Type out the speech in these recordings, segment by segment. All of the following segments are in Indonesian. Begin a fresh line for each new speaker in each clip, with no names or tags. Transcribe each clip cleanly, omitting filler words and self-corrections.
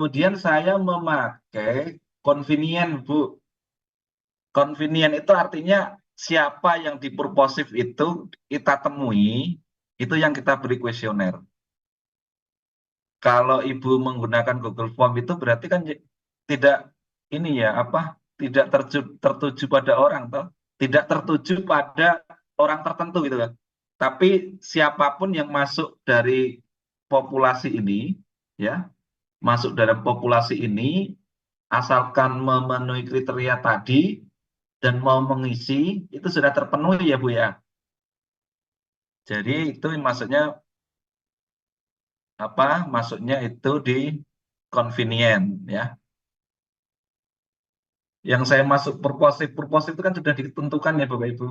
Kemudian saya memakai convenient, Bu. Convenient itu artinya siapa yang di purposive itu kita temui, itu yang kita beri kuesioner. Kalau Ibu menggunakan Google Form itu berarti kan tidak ini ya, apa? Tidak tertuju pada orang toh, tidak tertuju pada orang tertentu gitu kan. Tapi siapapun yang masuk dari populasi ini ya, masuk dalam populasi ini asalkan memenuhi kriteria tadi dan mau mengisi itu sudah terpenuhi ya Bu ya. Jadi itu maksudnya apa? Maksudnya itu di convenient ya. Yang saya masuk purposive itu kan sudah ditentukan ya Bapak Ibu.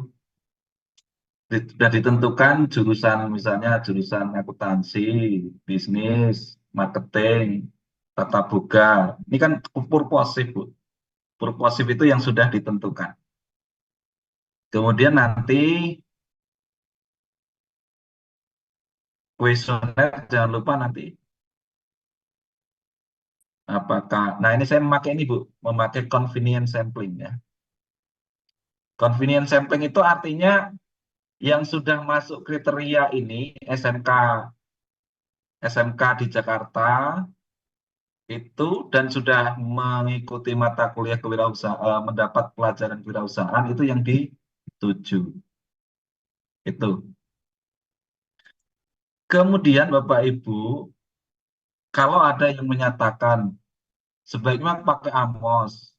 Sudah ditentukan jurusan misalnya jurusan akuntansi, bisnis, marketing, tata boga. Ini kan purposive Bu. Purposive itu yang sudah ditentukan. Kemudian nanti kuesioner jangan lupa nanti apakah. Nah ini saya memakai ini Bu, memakai convenient sampling ya. Convenient sampling itu artinya yang sudah masuk kriteria ini SMK di Jakarta itu dan sudah mengikuti mata kuliah kewirausahaan, mendapat pelajaran kewirausahaan itu yang dituju. Itu. Kemudian Bapak Ibu, kalau ada yang menyatakan sebaiknya pakai AMOS,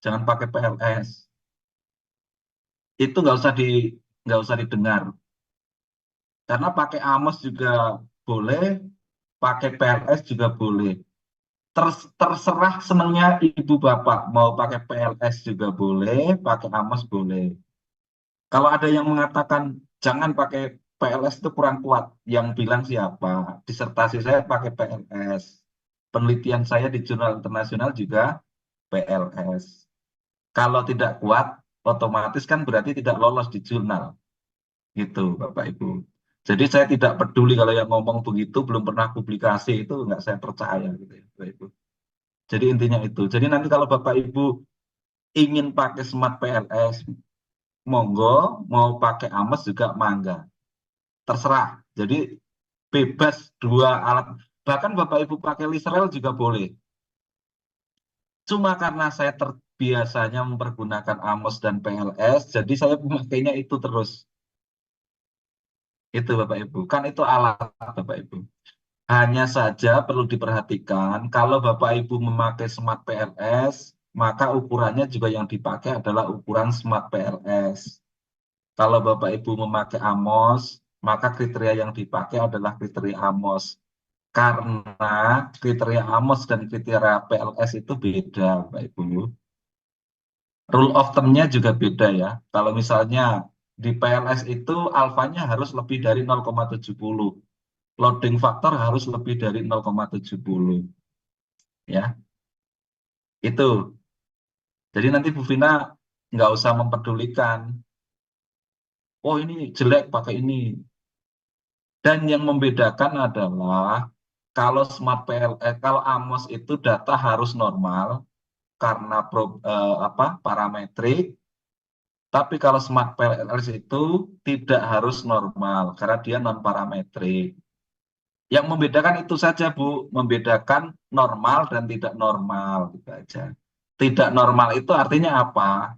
jangan pakai PLS, itu nggak usah didengar. Karena pakai AMOS juga boleh, pakai PLS juga boleh. Terserah senangnya ibu bapak mau pakai PLS juga boleh, pakai AMOS boleh. Kalau ada yang mengatakan jangan pakai PLS itu kurang kuat, yang bilang siapa? Disertasi saya pakai PLS. Penelitian saya di jurnal internasional juga PLS. Kalau tidak kuat, otomatis kan berarti tidak lolos di jurnal. Gitu, Bapak Ibu. Jadi saya tidak peduli kalau yang ngomong begitu belum pernah publikasi itu nggak saya percaya gitu ya, Bapak Ibu. Jadi intinya itu. Jadi nanti kalau Bapak Ibu ingin pakai Smart PLS, monggo, mau pakai AMES juga mangga. Terserah. Jadi bebas dua alat. Bahkan Bapak Ibu pakai Listerel juga boleh. Cuma karena saya terbiasanya mempergunakan AMOS dan PLS, jadi saya memakainya itu terus. Itu Bapak Ibu. Kan itu alat Bapak Ibu. Hanya saja perlu diperhatikan, kalau Bapak Ibu memakai Smart PLS, maka ukurannya juga yang dipakai adalah ukuran Smart PLS. Kalau Bapak Ibu memakai AMOS, maka kriteria yang dipakai adalah kriteria AMOS. Karena kriteria AMOS dan kriteria PLS itu beda, Bapak Ibu. Rule of thumb-nya juga beda ya. Kalau misalnya di PLS itu alfanya harus lebih dari 0,70. Loading faktor harus lebih dari 0,70. Ya, itu. Jadi nanti Bu Vina nggak usah memperdulikan. Oh ini jelek pakai ini. Dan yang membedakan adalah kalau Smart PLS, kalau AMOS itu data harus normal karena parametrik. Tapi kalau Smart PLS itu tidak harus normal karena dia non parametrik. Yang membedakan itu saja Bu, membedakan normal dan tidak normal gitu aja. Tidak normal itu artinya apa?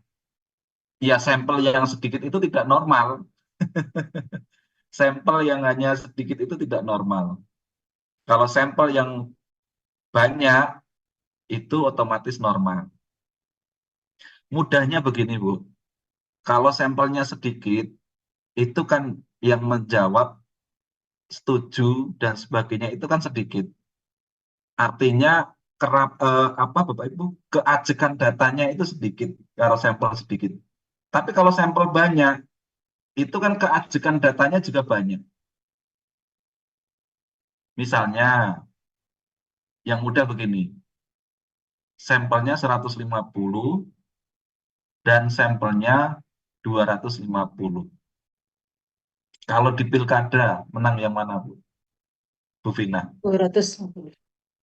Ya sampel yang sedikit itu tidak normal. Sampel yang hanya sedikit itu tidak normal. Kalau sampel yang banyak itu otomatis normal. Mudahnya begini Bu, kalau sampelnya sedikit itu kan yang menjawab setuju dan sebagainya itu kan sedikit. Artinya apa Bapak Ibu keajekan datanya itu sedikit kalau sampel sedikit. Tapi kalau sampel banyak itu kan keajekan datanya juga banyak. Misalnya yang mudah begini, sampelnya 150 dan sampelnya 250. Kalau di pilkada menang yang mana Bu? Bu Vina?
250.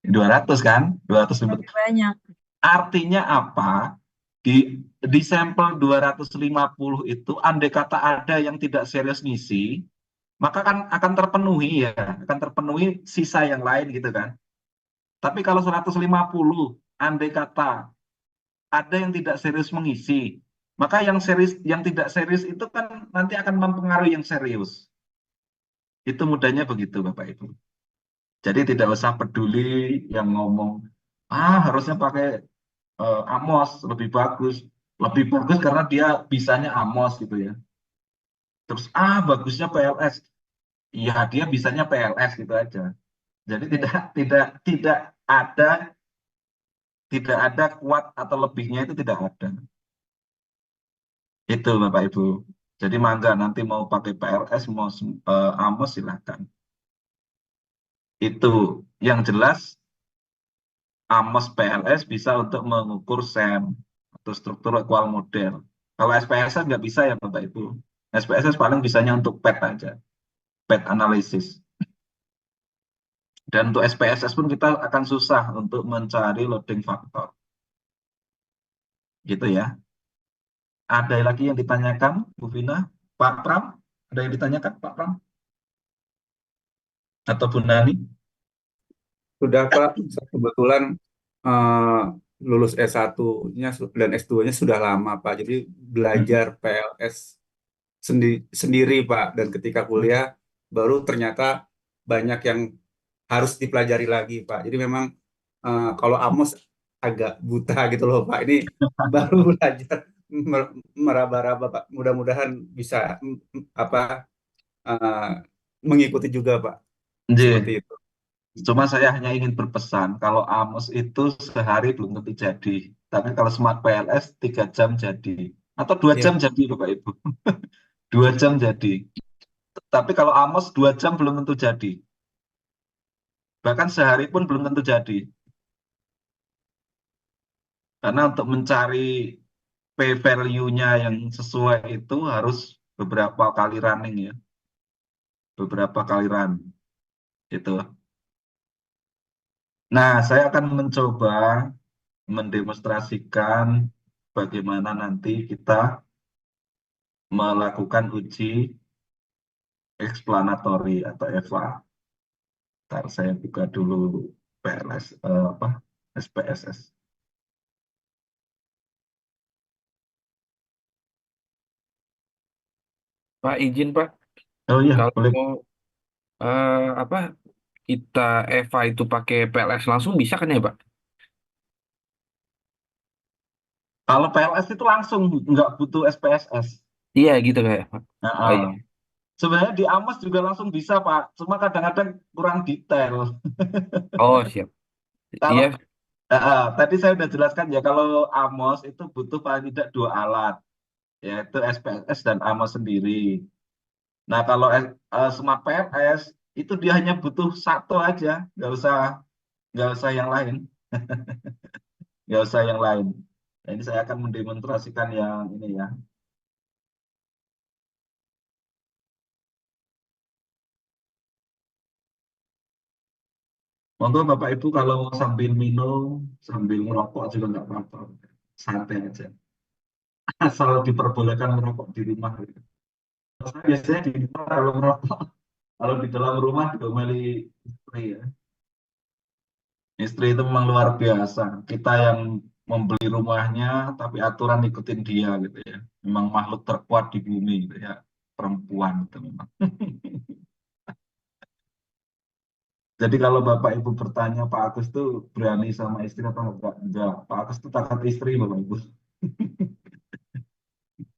200 kan? 250.
Lebih banyak.
Artinya apa? Di sampel 250 itu, andai kata ada yang tidak serius ngisi, maka kan akan terpenuhi ya, akan terpenuhi sisa yang lain gitu kan. Tapi kalau 150, andai kata ada yang tidak serius mengisi, maka yang serius, yang tidak serius itu kan nanti akan mempengaruhi yang serius. Itu mudahnya begitu, Bapak Ibu. Jadi tidak usah peduli yang ngomong, harusnya pakai Amos lebih bagus. Lebih bagus karena dia bisanya Amos gitu ya. Terus bagusnya PLS. Iya, dia bisanya PLS gitu aja. Jadi tidak ada tidak ada kuat atau lebihnya, itu tidak ada. Itu Bapak Ibu. Jadi mangga nanti mau pakai PLS mau Amos silahkan. Itu yang jelas, Amos PLS bisa untuk mengukur SEM atau struktur equal model. Kalau SPSS nggak bisa ya Bapak Ibu. SPSS paling bisanya untuk PET aja, PET analisis. Dan untuk SPSS pun kita akan susah untuk mencari loading factor. Gitu ya. Ada lagi yang ditanyakan, Bu Vina? Pak Pram? Ada yang ditanyakan, Pak Pram? Atau Bu Nani?
Sudah Pak, saya kebetulan eh, lulus S1-nya dan S2-nya sudah lama Pak. Jadi belajar PLS sendiri Pak. Dan ketika kuliah baru ternyata banyak yang harus dipelajari lagi Pak. Jadi memang kalau Amos agak buta gitu loh Pak. Ini baru belajar meraba-raba Pak. Mudah-mudahan bisa apa eh, mengikuti juga Pak. Seperti
Nggih.
itu.
Cuma saya hanya ingin berpesan, kalau Amos itu sehari belum tentu jadi. Tapi kalau Smart PLS 3 jam jadi. Atau 2 jam
Siap.
jadi, Bapak Ibu. 2 jam jadi. Tapi kalau Amos 2 jam belum tentu jadi. Bahkan sehari pun belum tentu jadi. Karena untuk mencari P-value-nya yang sesuai itu harus beberapa kali running ya. Beberapa kali run. Itu. Nah, saya akan mencoba mendemonstrasikan bagaimana nanti kita melakukan uji explanatory atau EVA. Ntar saya buka dulu PLS, SPSS.
Pak izin Pak,
Oh iya,
kalau
boleh.
mau apa kita Eva itu pakai PLS langsung bisa kan ya Pak?
Kalau PLS itu langsung nggak butuh SPSS.
Iya gitu kayak Pak.
Nah,
Oh iya.
sebenarnya di Amos juga langsung bisa, Pak. Cuma kadang-kadang kurang detail.
Oh siap.
Kalau
Iya.
tadi saya sudah jelaskan ya, kalau Amos itu butuh paling tidak dua alat, yaitu SPSS dan Amos sendiri. Nah, kalau Smart PLS itu dia hanya butuh satu aja, nggak usah yang lain, nggak usah yang lain. Nah, ini saya akan mendemonstrasikan yang ini ya. Monggo Bapak Ibu kalau sambil minum, sambil merokok juga nggak apa-apa, santai aja. Asal diperbolehkan merokok di rumah. Gitu. Saya biasanya di rumah kalau merokok, kalau di dalam rumah diomeli istri ya. Istri itu memang luar biasa. Kita yang membeli rumahnya, tapi aturan ikutin dia gitu ya. Memang makhluk terkuat di bumi gitu ya. Perempuan itu memang. Jadi kalau Bapak Ibu bertanya Pak Agus tuh berani sama istri atau enggak? Enggak. Pak Agus tuh takut istri Bapak Ibu.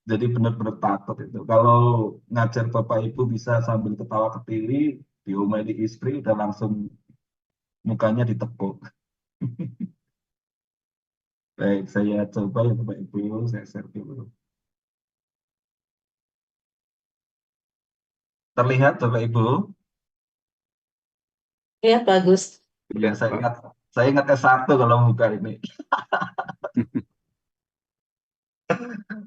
Jadi benar-benar takut itu. Kalau ngajar Bapak Ibu bisa sambil ketawa ketili, diomeli istri udah langsung mukanya ditekuk. Baik, saya coba ya Bapak Ibu, saya share dulu. Terlihat Bapak Ibu?
Iya, bagus.
Ya,
Lihat Pak.
saya ingat S1 kalau buka ini.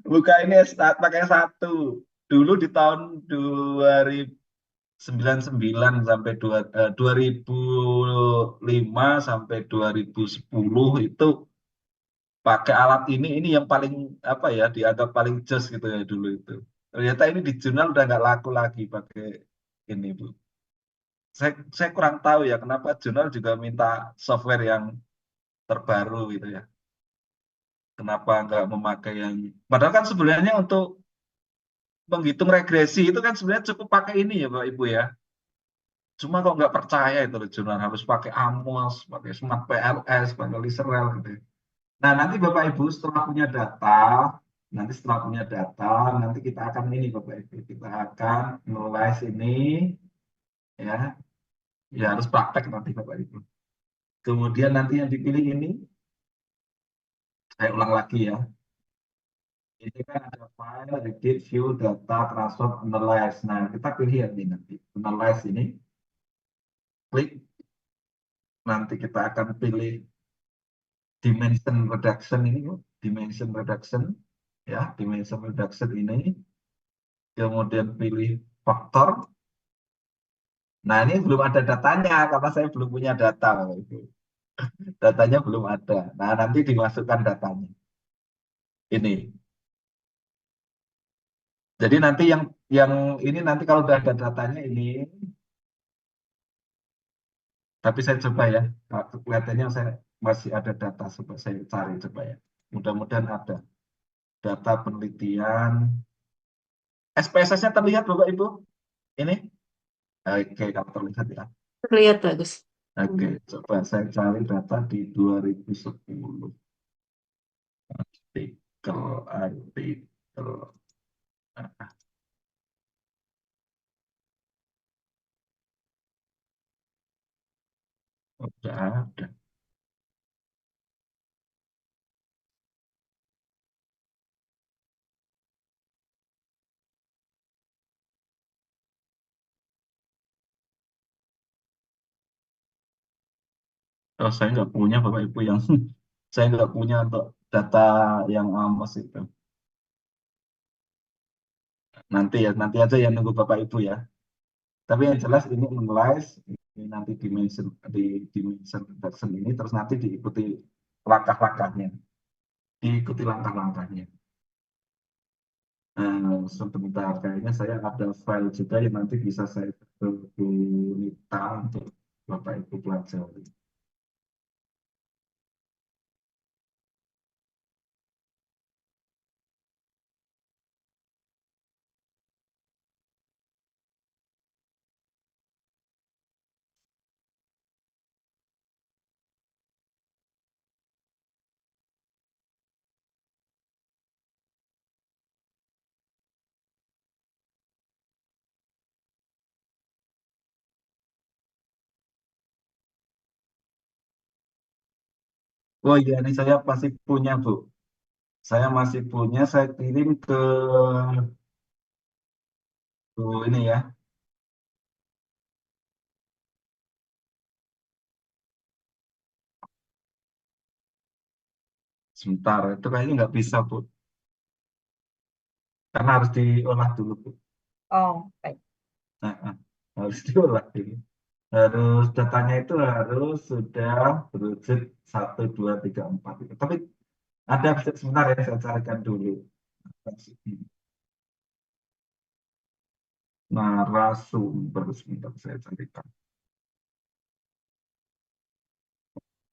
Buka ini pakai satu. Dulu di tahun 2000, 99 sampai 2005 sampai 2010 itu pakai alat ini yang paling apa ya dianggap paling jos gitu ya dulu itu. Ternyata ini di jurnal udah nggak laku lagi pakai ini Bu. Saya kurang tahu ya kenapa jurnal juga minta software yang terbaru gitu ya. Kenapa nggak memakai yang padahal kan sebenarnya untuk menghitung regresi itu kan sebenarnya cukup pakai ini ya Bapak Ibu ya. Cuma kok nggak percaya itu loh jurnal harus pakai Amos, pakai Smart PLS, pakai Liserel gitu. Nah nanti Bapak Ibu setelah punya data, nanti kita akan ini Bapak Ibu, kita akan nulis ini ya, ya harus praktek nanti Bapak Ibu. Kemudian nanti yang dipilih ini, saya ulang lagi ya. Ini kan ada file, edit, view, data, transform, analyze. Nah kita pilih yang ini nanti, analyze ini, klik, nanti kita akan pilih dimension reduction ini, dimension reduction, ya, dimension reduction ini, kemudian pilih faktor. Nah, ini belum ada datanya karena saya belum punya data, Bapak Ibu. Datanya belum ada. Nah, nanti dimasukkan datanya. Ini. Jadi nanti yang ini nanti kalau udah ada datanya ini, tapi saya coba ya. Nah, kelihatannya saya masih ada data, coba saya cari coba ya. Mudah-mudahan ada data penelitian. SPSS-nya terlihat Bapak Ibu? Ini? Oke, kalau terlihat ya.
Terlihat bagus.
Oke, coba saya cari data di 2010. Artikel. Ah, udah ada. Oh, saya nggak punya Bapak Ibu yang saya nggak punya untuk data yang AMOS itu. Nanti ya, nanti aja yang nunggu Bapak Ibu ya. Tapi yang jelas ini analyze, ini nanti dimension reduction ini, terus nanti diikuti langkah-langkahnya, diikuti langkah-langkahnya. Sebentar, kayaknya saya ada file juga yang nanti bisa saya minta untuk Bapak Ibu pelajari. Oh iya, ini saya masih punya, Bu. Saya masih punya, saya kirim ke ini ya. Sebentar, itu kayaknya nggak bisa, Bu. Karena harus diolah dulu, Bu.
Oh, baik.
Nah, harus diolah ini. Harus datanya itu harus sudah berwujud 1, 2, 3, 4. Tapi ada sebentar ya, saya carikan dulu. Narasumber, sebentar saya carikan.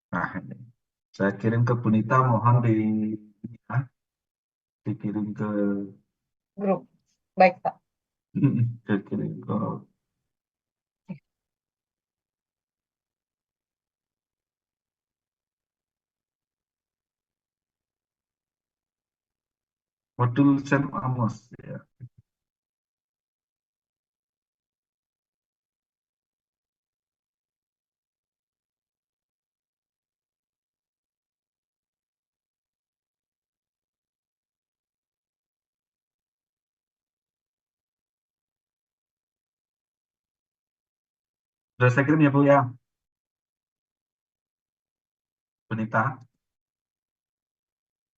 Nah, ini. Saya kirim ke Bunita, mohon ya, dikirim ke
Grup. Baik, Pak.
dikirim ke modul Sam Amos ya. Sudah saya kirim ya Bu ya, Bunita.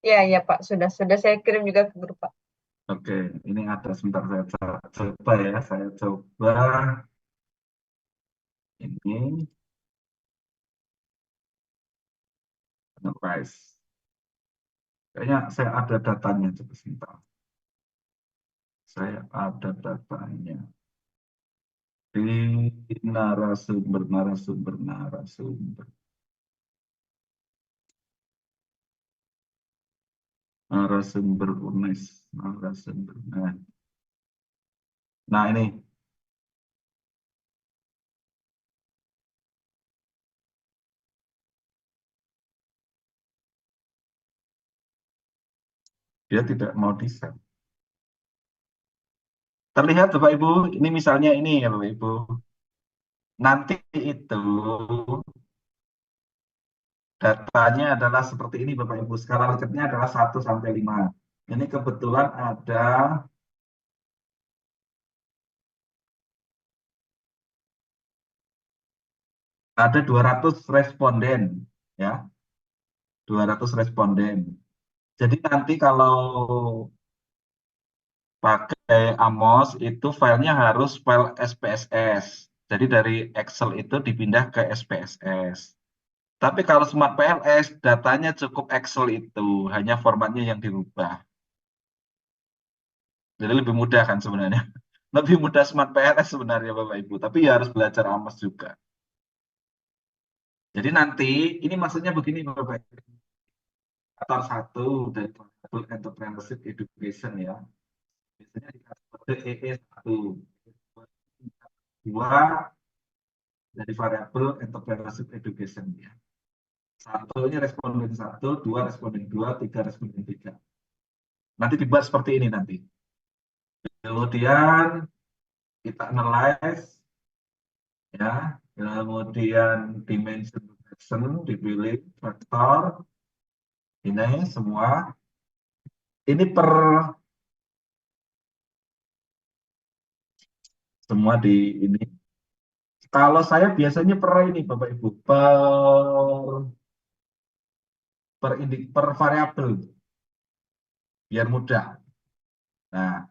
Iya, iya, Pak. Sudah saya kirim juga ke grup, Pak.
Oke, ini ada sebentar saya coba ya, saya coba. Ini enterprise. Kayaknya saya ada datanya, coba sebentar. Saya ada datanya di narasumber, narasumber, narasumber, narasumber UNES, narasumber. Nah ini dia tidak mau di-share. Terlihat Bapak Ibu, ini misalnya ini ya Bapak Ibu. Nanti itu datanya adalah seperti ini Bapak Ibu. Skala Likert-nya adalah 1 sampai 5. Ini kebetulan ada 200 responden ya, 200 responden. Jadi nanti kalau pakai Amos itu filenya harus file SPSS. Jadi dari Excel itu dipindah ke SPSS. Tapi kalau Smart PLS datanya cukup Excel itu, hanya formatnya yang dirubah. Jadi lebih mudah kan sebenarnya. Lebih mudah Smart PLS sebenarnya Bapak Ibu, tapi ya harus belajar Amos juga. Jadi nanti ini maksudnya begini Bapak Ibu. Indikator 1 dari Variable Entrepreneurship Education ya. Biasanya dikasih kode EE1. Dua dari Variable Entrepreneurship Education ya. Satu ini responden 1, 2 responden 2, 3 responden 3. Nanti dibuat seperti ini nanti. Kemudian kita analyze ya, kemudian dimension reduction dipilih faktor ini semua. Ini per semua di ini. Kalau saya biasanya per ini Bapak Ibu, per variabel biar mudah. Nah,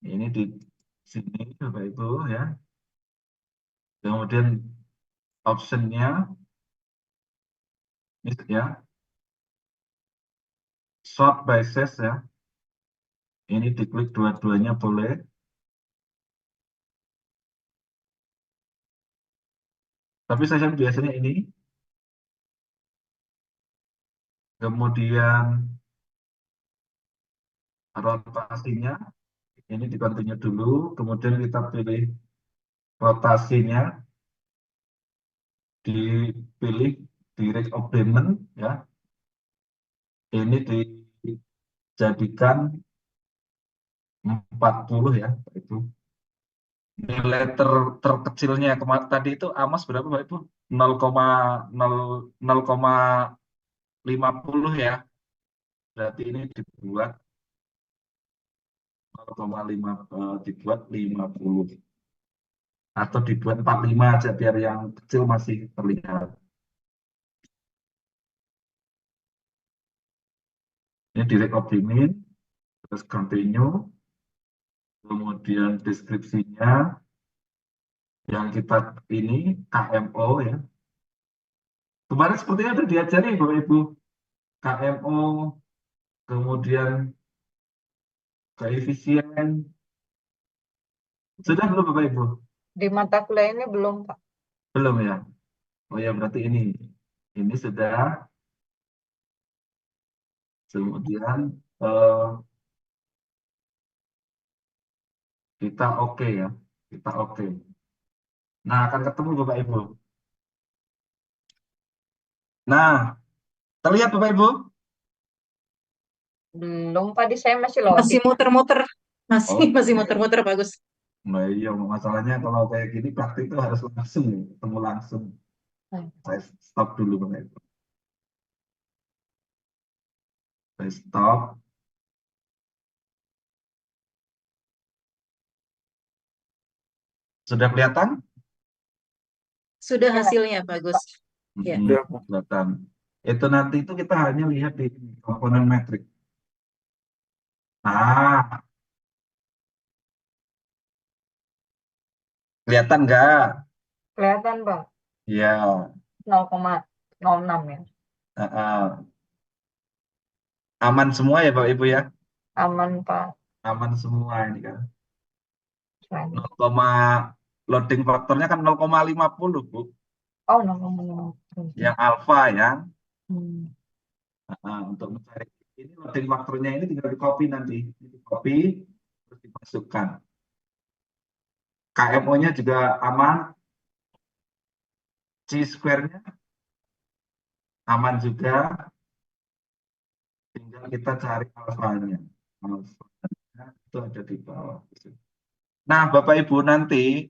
ini di sini Bapak Ibu ya. Kemudian optionnya ini ya, sort by size ya. Ini diklik dua-duanya boleh. Tapi saya biasanya ini. Kemudian rotasinya ini di continue dulu. Kemudian kita pilih rotasinya, dipilih direct of payment ya. Ini dijadikan 40 ya, itu. Nilai terkecilnya kemarin tadi itu Amos berapa Pak Ibu? 0,50 ya. Berarti ini dibuat 0,5 dibuat 50 atau dibuat 45 aja biar yang kecil masih terlihat. Ini direct optimin, terus continue, kemudian deskripsinya yang kita ini KMO ya. Kemarin sepertinya ada diajari Bapak Ibu KMO, kemudian koefisien. Sudah belum Bapak Ibu?
Di mata kuliah ini belum, Pak.
Belum ya? Oh ya berarti ini sudah. Kemudian kita oke ya, kita oke. Nah akan ketemu Bapak Ibu. Nah terlihat Bapak Ibu?
Belum, Pak. Di saya masih
Masih
loading.
muter-muter, masih
Oke.
muter-muter bagus.
Nah iya masalahnya kalau kayak gini praktik itu harus langsung ya, ketemu langsung. Saya stop dulu Bapak Ibu. Saya stop. Sudah kelihatan?
Sudah
Ya,
hasilnya bagus. Ya.
Udah,
Kelihatan. Itu nanti itu kita hanya lihat di komponen metrik. Nah, kelihatan nggak?
Kelihatan, Pak.
Ya,
0,06 ya.
aman semua ya Bapak Ibu ya,
Aman, Pak.
aman semua ini kan.
Keren.
0, loading faktornya kan 0,50 Bu,
Oh, 0,06.
yang alfa ya.
Hmm.
Untuk mencari ini loading faktornya ini tinggal di copy nanti, di copy terus dimasukkan. KMO-nya juga aman, C square-nya aman juga, tinggal kita cari alfanya. Alfanya itu ada di bawah. Nah, Bapak Ibu nanti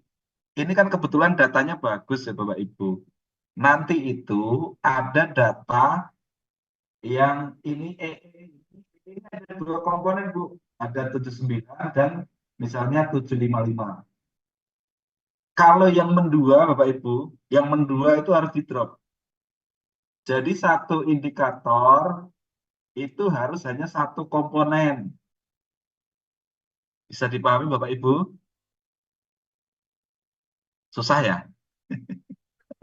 ini kan kebetulan datanya bagus ya Bapak Ibu. Nanti itu ada data yang ini ada dua komponen Bu. Ada 79 dan misalnya 755. Kalau yang mendua Bapak Ibu, yang mendua itu harus di drop. Jadi satu indikator itu harus hanya satu komponen. Bisa dipahami Bapak Ibu? Susah ya?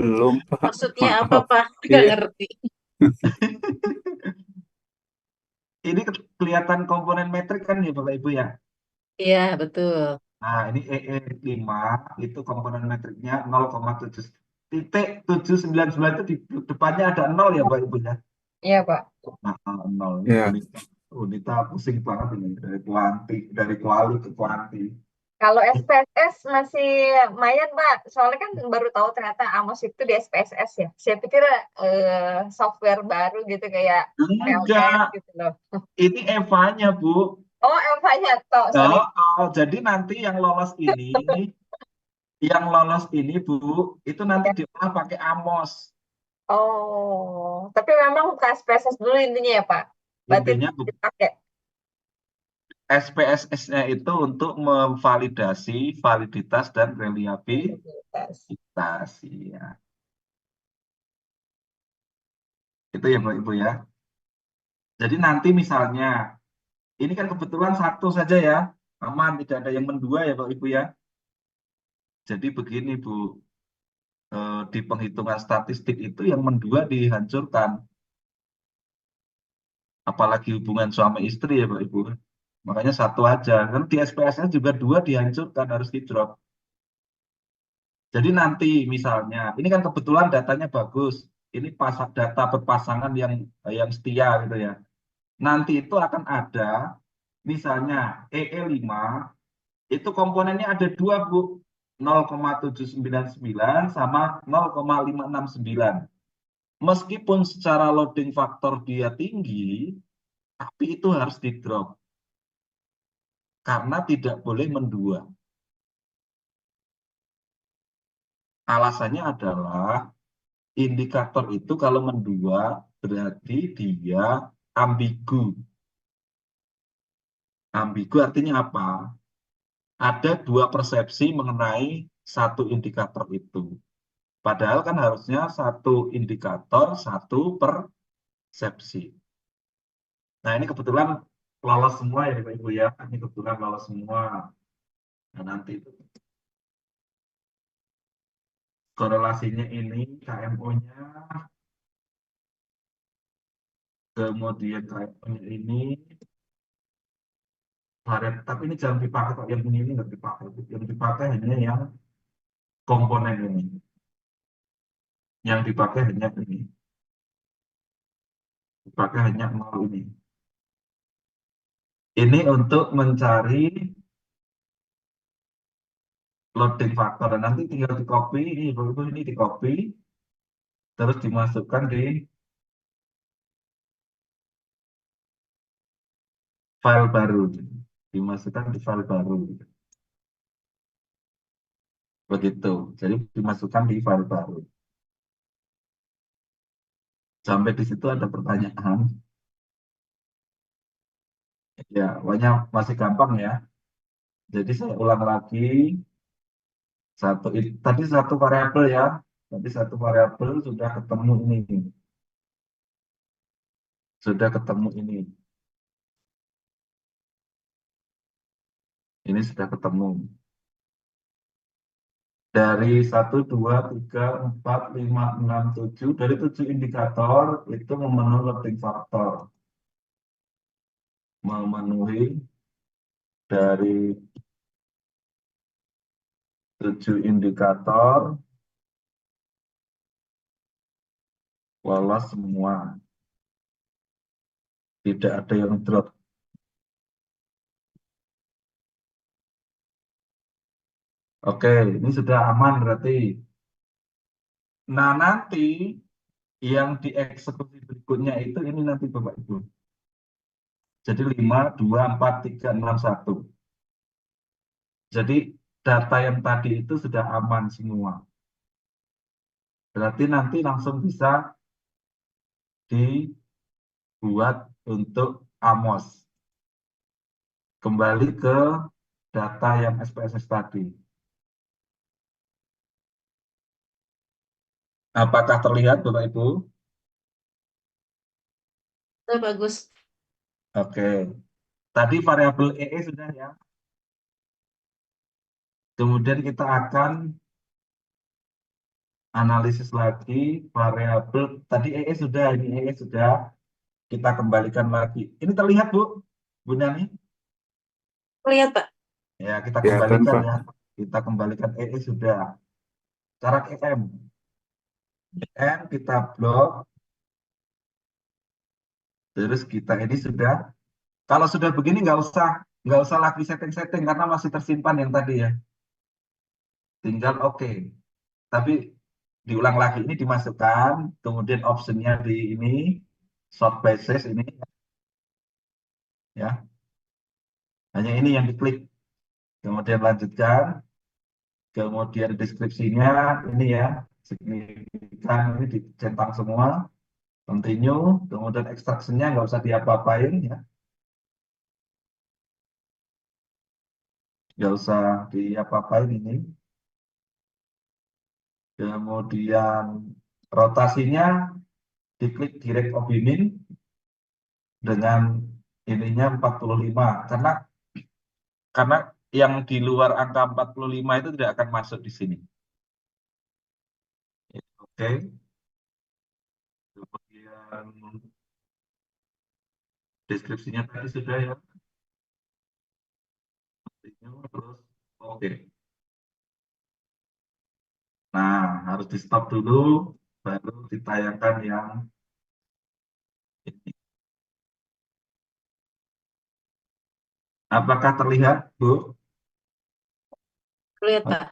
Belum, Pak.
Maksudnya apa,
Maaf.
Pak? Nggak
Ini
ngerti.
Ini kelihatan komponen metrik kan ya Bapak Ibu ya?
Iya, betul.
Nah, ini EE5 itu komponen metriknya 0,7 titik 799 itu di depannya ada 0 ya Bapak Ibu ya.
Iya, Pak.
Nah, 0 ini
ya
unita pusing banget ini dari kuali ke kuanti.
Kalau SPSS masih lumayan, Pak. Soalnya kan baru tahu ternyata Amos itu di SPSS ya. Saya pikir software baru gitu kayak PLS
Enggak,
gitu loh.
ini EVA-nya Bu.
Oh, Elvanya toh, sorry.
Jadi nanti yang lolos ini Bu, itu nanti
Ya.
diolah pakai Amos.
Oh, tapi memang bukan SPSS dulu intinya ya, Pak. Berarti
Intinya
dipakai.
SPSS-nya itu untuk memvalidasi validitas dan reliabilitas. Ya. Itu ya Bapak Ibu ya. Jadi nanti misalnya, ini kan kebetulan satu saja ya, aman, tidak ada yang mendua ya Bapak Ibu ya. Jadi begini Bu, di penghitungan statistik itu yang mendua dihancurkan. Apalagi hubungan suami istri ya Bapak Ibu. Makanya satu aja. Kan di SPSS juga dua dihancurkan, harus di drop. Jadi nanti misalnya, ini kan kebetulan datanya bagus. Ini data berpasangan yang setia gitu ya. Nanti itu akan ada, misalnya EE5, itu komponennya ada dua Bu. 0,799 sama 0,569. Meskipun secara loading faktor dia tinggi, tapi itu harus di drop. Karena tidak boleh mendua. Alasannya adalah indikator itu kalau mendua berarti dia ambigu. Ambigu artinya apa? Ada dua persepsi mengenai satu indikator itu. Padahal kan harusnya satu indikator, satu persepsi. Nah ini kebetulan lolos semua ya Bapak Ibu ya. Ini kebetulan lolos semua. Nah nanti itu korelasinya ini KMO-nya, kemudian KMO-nya ini tapi ini jangan dipakai kok, yang ini nggak dipakai. Yang dipakai hanya yang komponen ini. Yang dipakai hanya ini. Dipakai hanya 0 ini. Ini untuk mencari loading factor. Dan nanti tinggal di copy, ini di copy, terus dimasukkan di file baru. Dimasukkan di file baru. Begitu. Jadi dimasukkan di file baru. Sampai di situ ada pertanyaan. Ya, banyak masih gampang ya. Jadi saya ulang lagi. Tadi satu variabel ya. Tadi satu variabel sudah ketemu ini. Sudah ketemu ini. Ini sudah ketemu. Dari 1, 2, 3, 4, 5, 6, 7. Dari 7 indikator itu memenuhi loading faktor. Memenuhi dari 7 indikator lolos semua. Tidak ada yang drop. Oke, ini sudah aman berarti. Nah, nanti yang dieksekusi berikutnya itu ini nanti Bapak Ibu. Jadi 5, 2, 4, 3, 6, 1. Jadi data yang tadi itu sudah aman semua. Berarti nanti langsung bisa dibuat untuk AMOS. Kembali ke data yang SPSS tadi. Apakah terlihat Bapak Ibu?
Itu bagus.
Oke. Tadi variabel EE sudah ya. Kemudian kita akan analisis lagi variabel. Tadi EE sudah, ini EE sudah. Kita kembalikan lagi. Ini terlihat Bu? Bu Nani?
Lihat, Pak.
Ya, kita
Kelihatan,
kembalikan
Pak.
ya. Kita kembalikan EE sudah. Sekarang EM. EM kita blok. Terus kita ini sudah. Kalau sudah begini nggak usah lagi setting-setting karena masih tersimpan yang tadi ya. Tinggal oke. Tapi diulang lagi ini dimasukkan, kemudian optionnya di ini sort by size ini ya. Hanya ini yang diklik. Kemudian lanjutkan, kemudian deskripsinya ini ya signifikan ini dicentang semua. Continue, kemudian extraction-nya nggak usah diapa-apain ya. Nggak usah diapa-apain ini. Kemudian rotasinya diklik direct opening dengan ininya 45 karena yang di luar angka 45 itu tidak akan masuk di sini. Oke. Kemudian deskripsinya tadi sudah ya. Terus oke. Nah, harus di stop dulu baru ditayangkan yang ini. Apakah terlihat, Bu?
Lihat, Pak.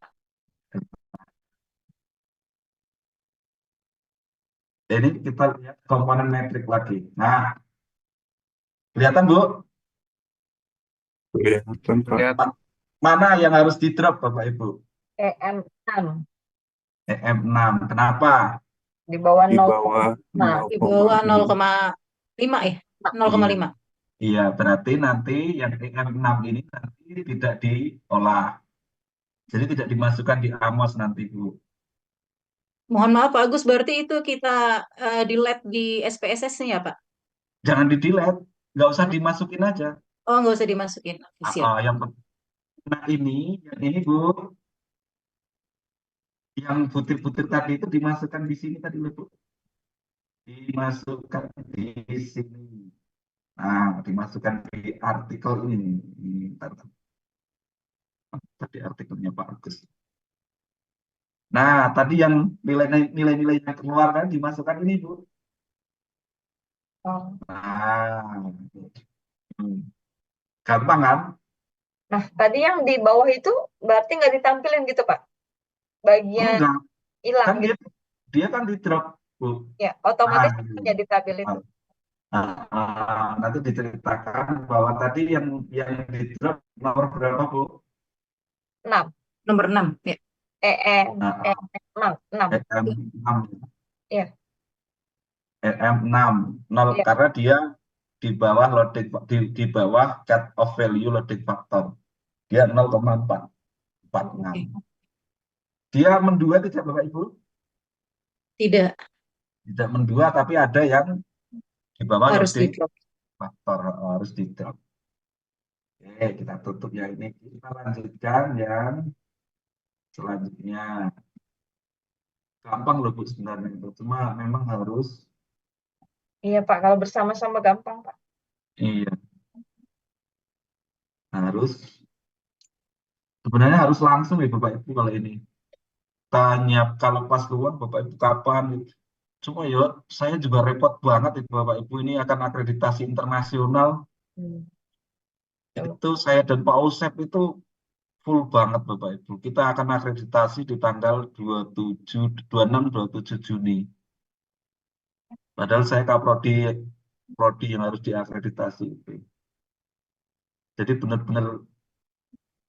Ini kita lihat komponen metrik lagi. Nah, kelihatan, Bu?
Kelihatan, Pak.
Lihat.
Mana yang harus di drop, Bapak Ibu?
EM6
EM6. Kenapa?
di bawah
Di
0,
bawah
nah,
Di bawah
0,5.
0,5 ya.
Iya,
0,5.
iya, berarti nanti yang EM6 ini nanti tidak diolah. Jadi tidak dimasukkan di AMOS nanti, Bu.
Mohon maaf, Pak Agus, berarti itu kita delete di SPSS-nya ya, Pak?
Jangan di-delete, nggak usah dimasukin aja.
Oh, nggak usah dimasukin. Oke, siap.
Nah yang ini Bu, yang butir-butir tadi itu dimasukkan di sini tadi Bu. Dimasukkan di sini. Nah, dimasukkan di artikel ini. Bentar. Tadi artikelnya Pak Agus. Nah, tadi yang nilai-nilai yang keluar kan dimasukkan ini Bu.
Oh.
Nah, gampang kan?
Nah, tadi yang di bawah itu berarti nggak ditampilin gitu, Pak? Bagian
Enggak,
hilang
kan
gitu.
dia kan di drop Bu.
Ya, otomatis
Nah,
hanya ditampilin.
nanti diceritakan bahwa tadi yang di drop nomor berapa Bu?
6.
Nomor 6. Ya.
EM,
Nah,
EM6. 6.
EM6.
Iya.
EM6 0
Iya.
karena dia di bawah loading di bawah cut off value loading factor. Dia 0,446.
Oke.
Dia mendua tidak Bapak Ibu?
Tidak
Tidak mendua tapi ada yang di bawah
harus di
loading
drop.
factor harus di drop. Oke, kita tutup ya ini. Kita lanjutkan yang selanjutnya. Gampang loh Bu sebenarnya itu. Cuma memang harus,
Iya Pak, kalau bersama-sama gampang Pak.
iya, harus, sebenarnya harus langsung ya Bapak Ibu kalau ini. Tanya kalau pas luang Bapak Ibu kapan gitu. Cuma ya saya juga repot banget itu Bapak Ibu ini akan akreditasi internasional.
Hmm. Tuh.
Itu saya dan Pak Usep itu full banget Bapak Ibu. Kita akan akreditasi di tanggal 27, 26, 27 Juni. Padahal saya Kaprodi, prodi yang harus diakreditasi itu. Jadi benar-benar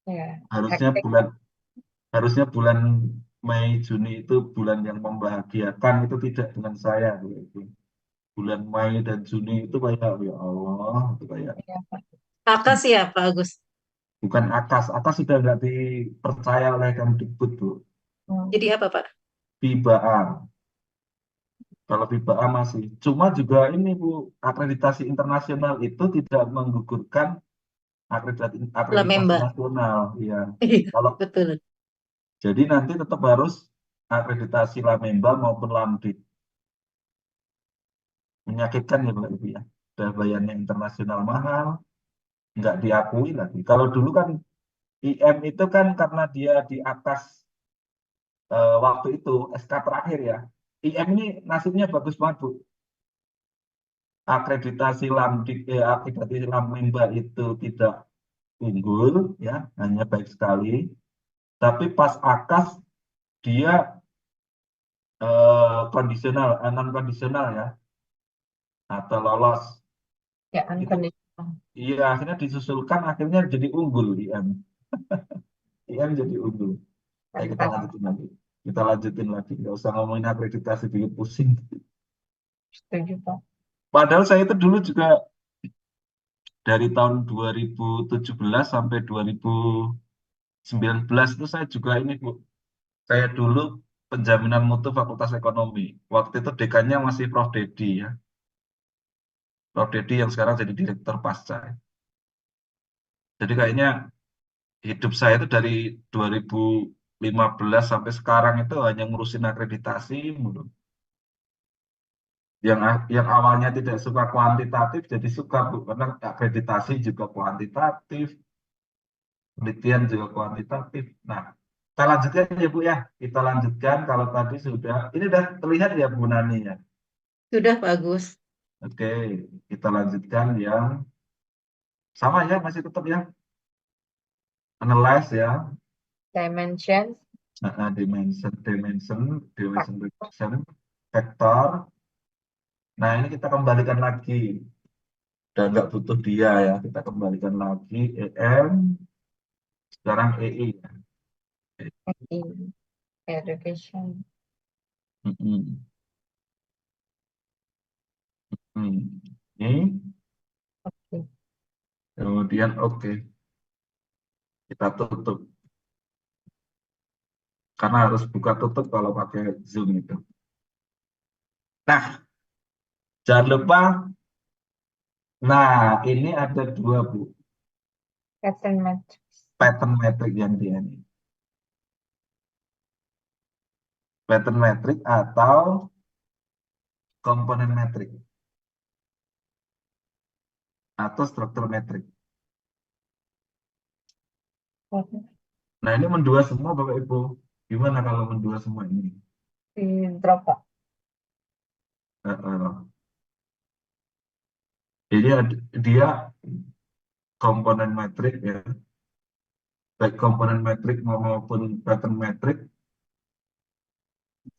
Ya,
harusnya
hektik.
bulan Mei Juni itu bulan yang membahagiakan, itu tidak dengan saya Bapak Ibu. Bulan Mei dan Juni itu kayak ya Allah, itu kayak
Iya, Pak.
Kakak sih ya Pak Agus.
bukan AKAS. AKAS sudah nggak dipercaya oleh Kemdikbud Bu.
Hmm.
Jadi apa Pak?
FIBA. Kalau FIBA masih. Cuma juga ini Bu, akreditasi internasional itu tidak menggugurkan akreditasi
Lamemba.
nasional. Ya.
Iya,
Kalau
betul.
jadi nanti tetap harus akreditasi Lamemba maupun Lamdik. Menyakitkan ya Pak Ibu ya. Udah bayarnya internasional mahal, nggak diakui lagi. Kalau dulu kan IM itu kan karena dia di atas waktu itu SK terakhir ya. IM ini nasibnya bagus banget Bu. Akreditasi Lamemba itu tidak unggul ya, hanya baik sekali. Tapi pas AKAS dia kondisional, non kondisional ya, atau lolos.
Ya,
Itu
unconditional.
iya akhirnya disusulkan akhirnya jadi unggul IM. IM jadi unggul. Kita
Mantap.
lanjutin lagi. Kita lanjutin lagi. Nggak usah ngomongin akreditasi bikin pusing.
Setuju Pak.
Padahal saya itu dulu juga dari tahun 2017 sampai 2019 itu saya juga ini Bu. Saya dulu penjaminan mutu Fakultas Ekonomi. Waktu itu dekannya masih Prof. Dedi ya. Prof. Dedi yang sekarang jadi Direktur Pasca. Jadi kayaknya hidup saya itu dari 2015 sampai sekarang itu hanya ngurusin akreditasi mulu. Yang awalnya tidak suka kuantitatif jadi suka Bu, karena akreditasi juga kuantitatif, penelitian juga kuantitatif. Nah, kita lanjutkan ya Bu ya. Kita lanjutkan kalau tadi sudah, ini udah terlihat ya Bu Nani ya.
Sudah Pak Agus.
Oke, kita lanjutkan yang sama ya, masih tetap ya. Analyze ya,
Dimensions,
dimension reduction, vektor. Nah, ini kita kembalikan lagi. Udah nggak butuh dia ya, kita kembalikan lagi EM, sekarang EI.
in education.
Mm-mm. Ini,
Oke.
kemudian oke, kita tutup. Karena harus buka tutup kalau pakai Zoom itu. Nah, jangan lupa, nah ini ada dua Bu,
Pattern matrix.
pattern metric yang dia ini. Pattern metric atau komponen metrik atau struktur metrik. Nah ini mendua semua Bapak Ibu. Gimana kalau mendua semua ini?
Di drop Pak.
Jadi dia komponen metrik ya, baik komponen metrik maupun pattern metrik,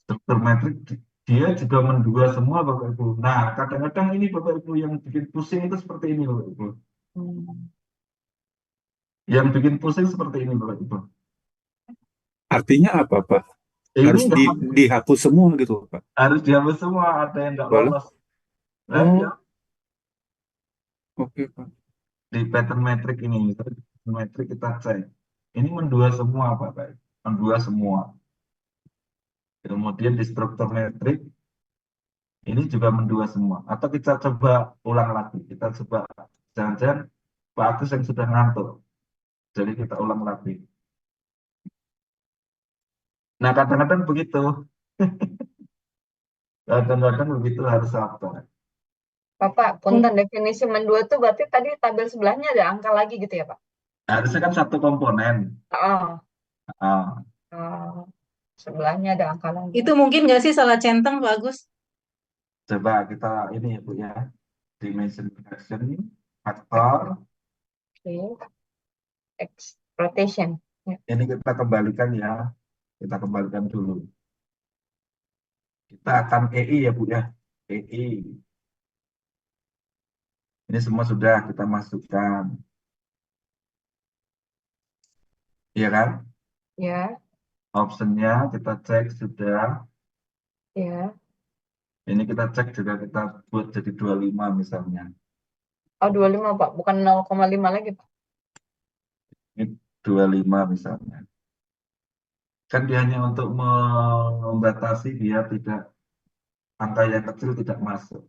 struktur metrik dia juga mendua semua Bapak Ibu. Nah kadang-kadang ini Bapak Ibu yang bikin pusing itu seperti ini Bapak Ibu. Yang bikin pusing seperti ini Bapak Ibu.
Artinya apa, Pak?
Ini
Harus dihapus semua gitu, Pak?
harus dihapus semua, ada yang nggak
Boleh?
lolos. Nah,
Oh,
ya,
oke, Pak.
di pattern metrik ini, pattern metrik kita cek. Ini mendua semua Bapak Ibu. Mendua semua. Kemudian di struktur metrik ini juga mendua semua. Atau kita coba ulang lagi. Kita coba jangan-jangan Pak Agus yang sudah ngantuk. Jadi kita ulang lagi. Nah, kadang-kadang begitu. Kadang-kadang begitu harus sabar.
Bapak,
Mung-
punten definisi mendua tuh berarti tadi tabel sebelahnya ada angka lagi gitu ya, Pak?
Harusnya kan satu komponen.
Oh,
Ah,
oh. Sebelahnya ada angka lagi.
Itu mungkin nggak sih salah centang, Pak Agus?
coba kita ini ya Bu ya. Dimension fraction, faktor.
Oke. Exploitation. Ya.
Ini kita kembalikan ya. Kita kembalikan dulu. Kita akan EI ya Bu ya. EI. Ini semua sudah kita masukkan. Iya kan?
Ya,
Optionnya kita cek sudah.
ya.
Ini kita cek juga kita buat jadi 25 misalnya.
Oh, 25, Pak. Bukan 0,5 lagi, Pak.
Ini 25 misalnya. Kan dia hanya untuk membatasi dia tidak angka yang kecil tidak masuk.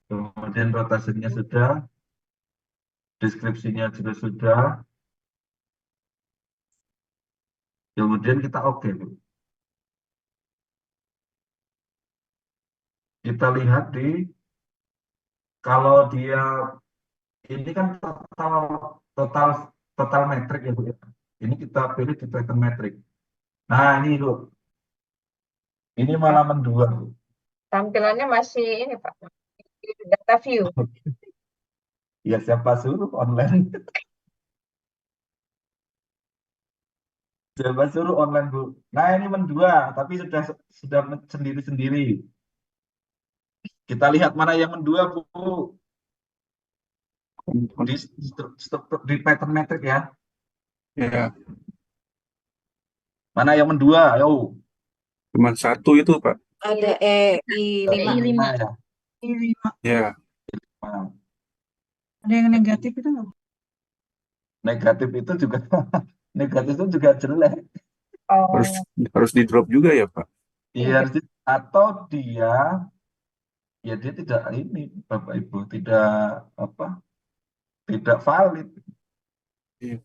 Kemudian rotasinya sudah, deskripsinya juga sudah. Kemudian kita oke, Bu. Kita lihat kalau dia ini kan total total total metrik ya Bu ya. Ini kita pilih di pattern metrik. Nah ini loh, ini malah mendua Bu.
Tampilannya masih ini, Pak. Data view.
Ya siapa suruh online, siapa suruh online Bu. Nah ini mendua, tapi sudah sendiri-sendiri. Kita lihat mana yang mendua Bu. Di pattern metrik ya.
Ya,
Mana yang mendua? Ayo.
cuma satu itu, Pak.
Ada EI 5.
EI 5.
Ya.
Ya,
Nah,
Ada yang negatif itu nggak?
negatif itu juga negatif itu juga jelek.
harus
Oh,
harus di drop juga ya, Pak.
Iya,
iya.
atau dia tidak ini Bapak Ibu tidak apa tidak valid.
Iya.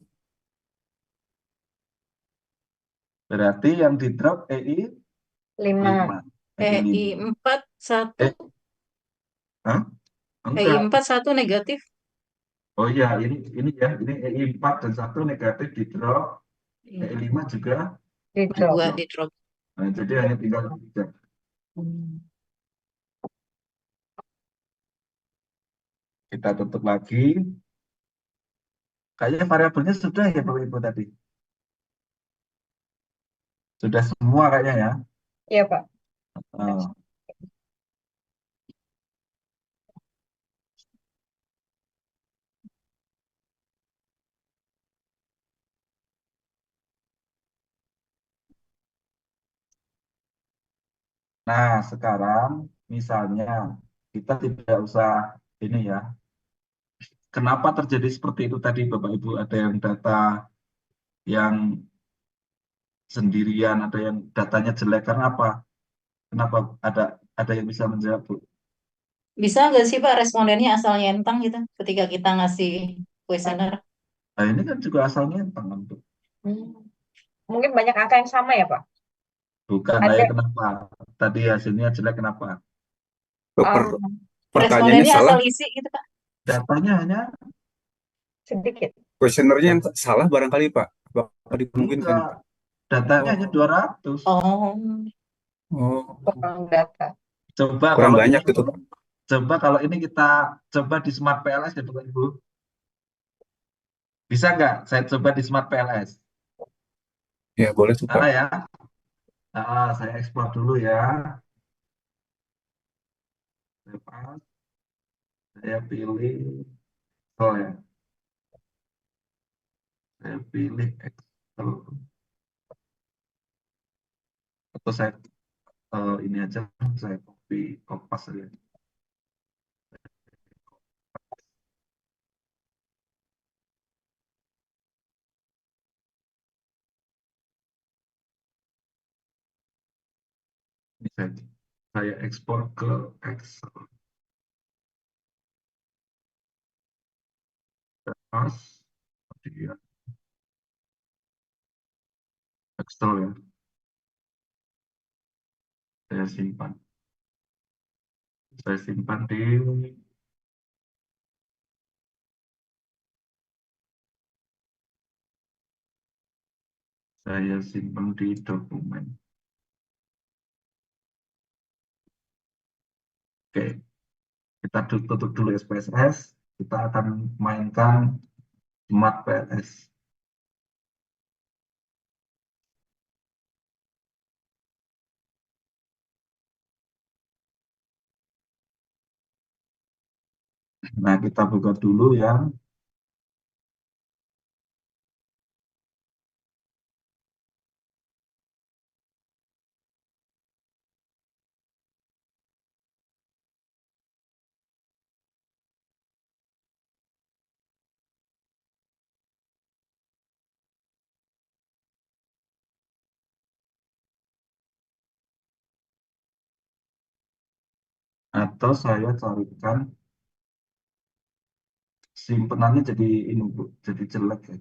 Berarti yang di drop EI
5.
5. EI
EI
5.
4 1,
Hah?
EI
Enggak.
4 1 negatif.
Oh iya, ini ya, ini EI 4 dan 1 negatif di drop, EI
Iya,
5 juga
Di
di
drop.
2
drop.
di drop.
Nah, jadi hanya tinggal dicek.
Hmm.
Kita tutup lagi. Kayaknya variabelnya sudah ya Bapak Ibu tadi. Sudah semua kayaknya ya.
Iya, Pak.
Eh, Nah, sekarang misalnya kita tidak usah ini ya. Kenapa terjadi seperti itu tadi Bapak Ibu? Ada yang data yang sendirian, ada yang datanya jelek. Karena apa? Kenapa ada yang bisa menjawab, Bu?
Bisa nggak sih Pak respondennya asal nyentang gitu ketika kita ngasih kuesioner?
Nah, ini kan juga asalnya tangan, Bu.
Hmm. Mungkin banyak angka yang sama ya, Pak?
Bukan, nah
Ada.
ya kenapa? Tadi hasilnya jelek kenapa?
Per-
Oh,
Pertanyaannya
Respondennya
salah,
asal isi gitu Pak.
Datanya hanya
sedikit.
kuesionernya yang salah barangkali, Pak. Apakah dimungkinkan
enggak.
itu?
Datanya hanya
Oh,
200.
Oh,
oh,
Kurang data.
Coba
kurang
kalau ini
banyak gitu, Pak.
kita coba di Smart PLS ya Bapak Ibu. Bisa nggak saya coba di Smart PLS?
Ya, boleh tuh, Pak.
Mana ya? Saya explore dulu ya. Lepas, saya pilih, oh ya, saya pilih Excel. Atau saya ini aja, saya copy, kopas aja. Ini saya ekspor ke Excel. Terus, kemudian Kesel ya. Saya simpan. Saya simpan di saya simpan di dokumen. Oke, kita tutup dulu SPSS. Kita akan mainkan Smart PLS. Nah, kita buka dulu yang atau saya carikan simpenannya jadi ini Bu, jadi jelek ya.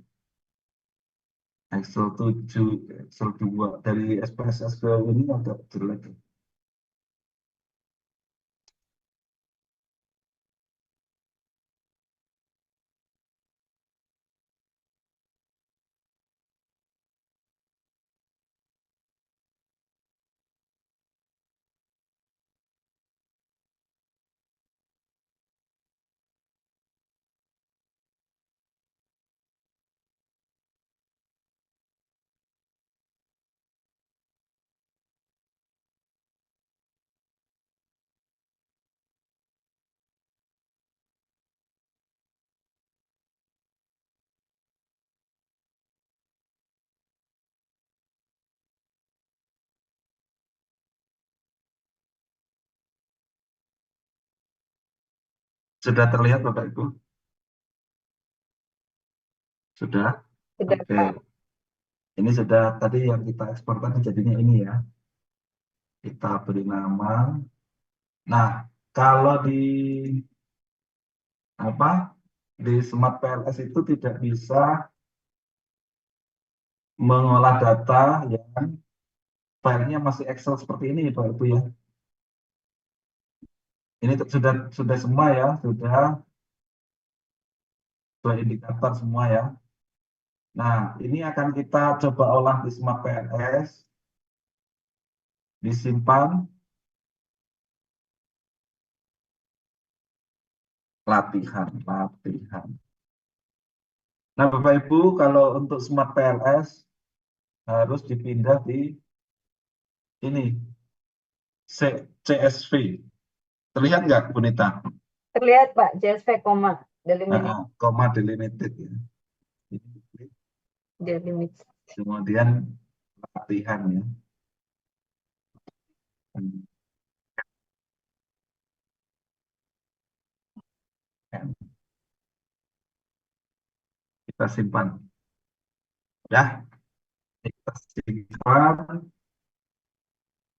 Excel 7, Excel 2 dari SPSS ke ini agak jelek ya. Sudah terlihat Bapak Ibu? Sudah?
Sudah,
Oke.
Pak.
Ini sudah tadi yang kita ekspor tadi jadinya ini ya. Kita beri nama. Nah, kalau di apa di Smart PLS itu tidak bisa mengolah data yang filenya masih Excel seperti ini Pak Ibu ya. Ini sudah semua ya, sudah indikator semua ya. Nah, ini akan kita coba olah di Smart PLS, disimpan, latihan. Nah, Bapak Ibu, kalau untuk Smart PLS harus dipindah di ini CSV. Terlihat nggak, Bunita?
Terlihat, Pak, JSV, koma, delimited,
Koma delimited ya.
delimited.
Kemudian latihan ya. Kita simpan. Ya, kita simpan,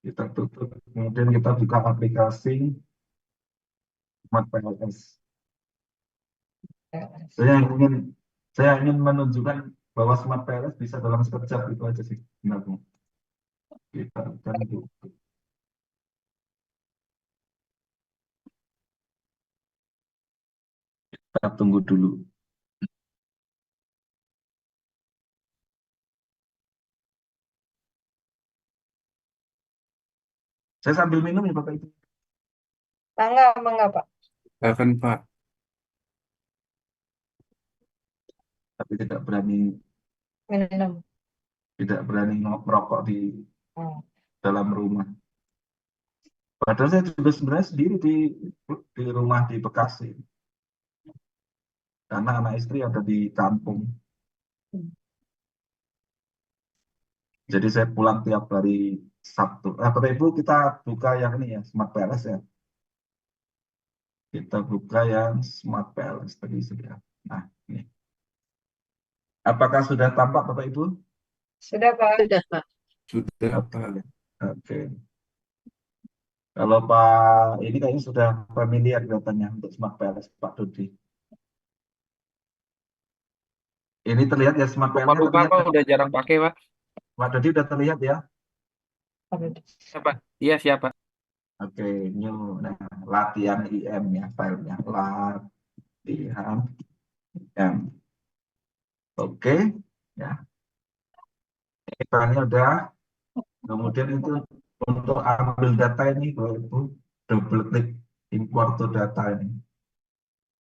kita tutup. Kemudian kita buka aplikasi Smart PLS. Saya ingin menunjukkan bahwa Smart PLS bisa dalam sekejap, itu aja sih sebenarnya. Kita akan tutup. Kita tunggu dulu. Saya sambil minum ya Bapak Ibu.
Mangga, Pak.
Silakan Pak.
Tapi tidak berani
Minum.
merokok di dalam rumah. Padahal saya juga sebenarnya sendiri di rumah di Bekasi. Karena anak istri ada di kampung. Jadi saya pulang tiap hari Sabtu. Bapak Ibu, kita buka yang ini ya, Smart PLS ya. Kita buka yang Smart PLS tadi sudah. Nah, ini. Apakah sudah tampak Bapak Ibu?
Sudah, Pak.
Sudah, Pak.
Sudah
Oke.
Pak.
Oke. Kalau Pak ini kayaknya sudah familiar kelihatannya untuk Smart PLS Pak Dodi. Ini terlihat ya Smart PLS
Lupa-lupa
terlihat
Pak,
ya?
udah jarang pakai Pak.
Pak Dodi udah terlihat ya?
Siapa? Iya, siapa?
Oke, new. Nah, latihan IM ya filenya. Latihan IM. Oke, ya. Ini filenya udah. Kemudian itu untuk ambil data ini, Bapak Ibu, double klik import to data ini.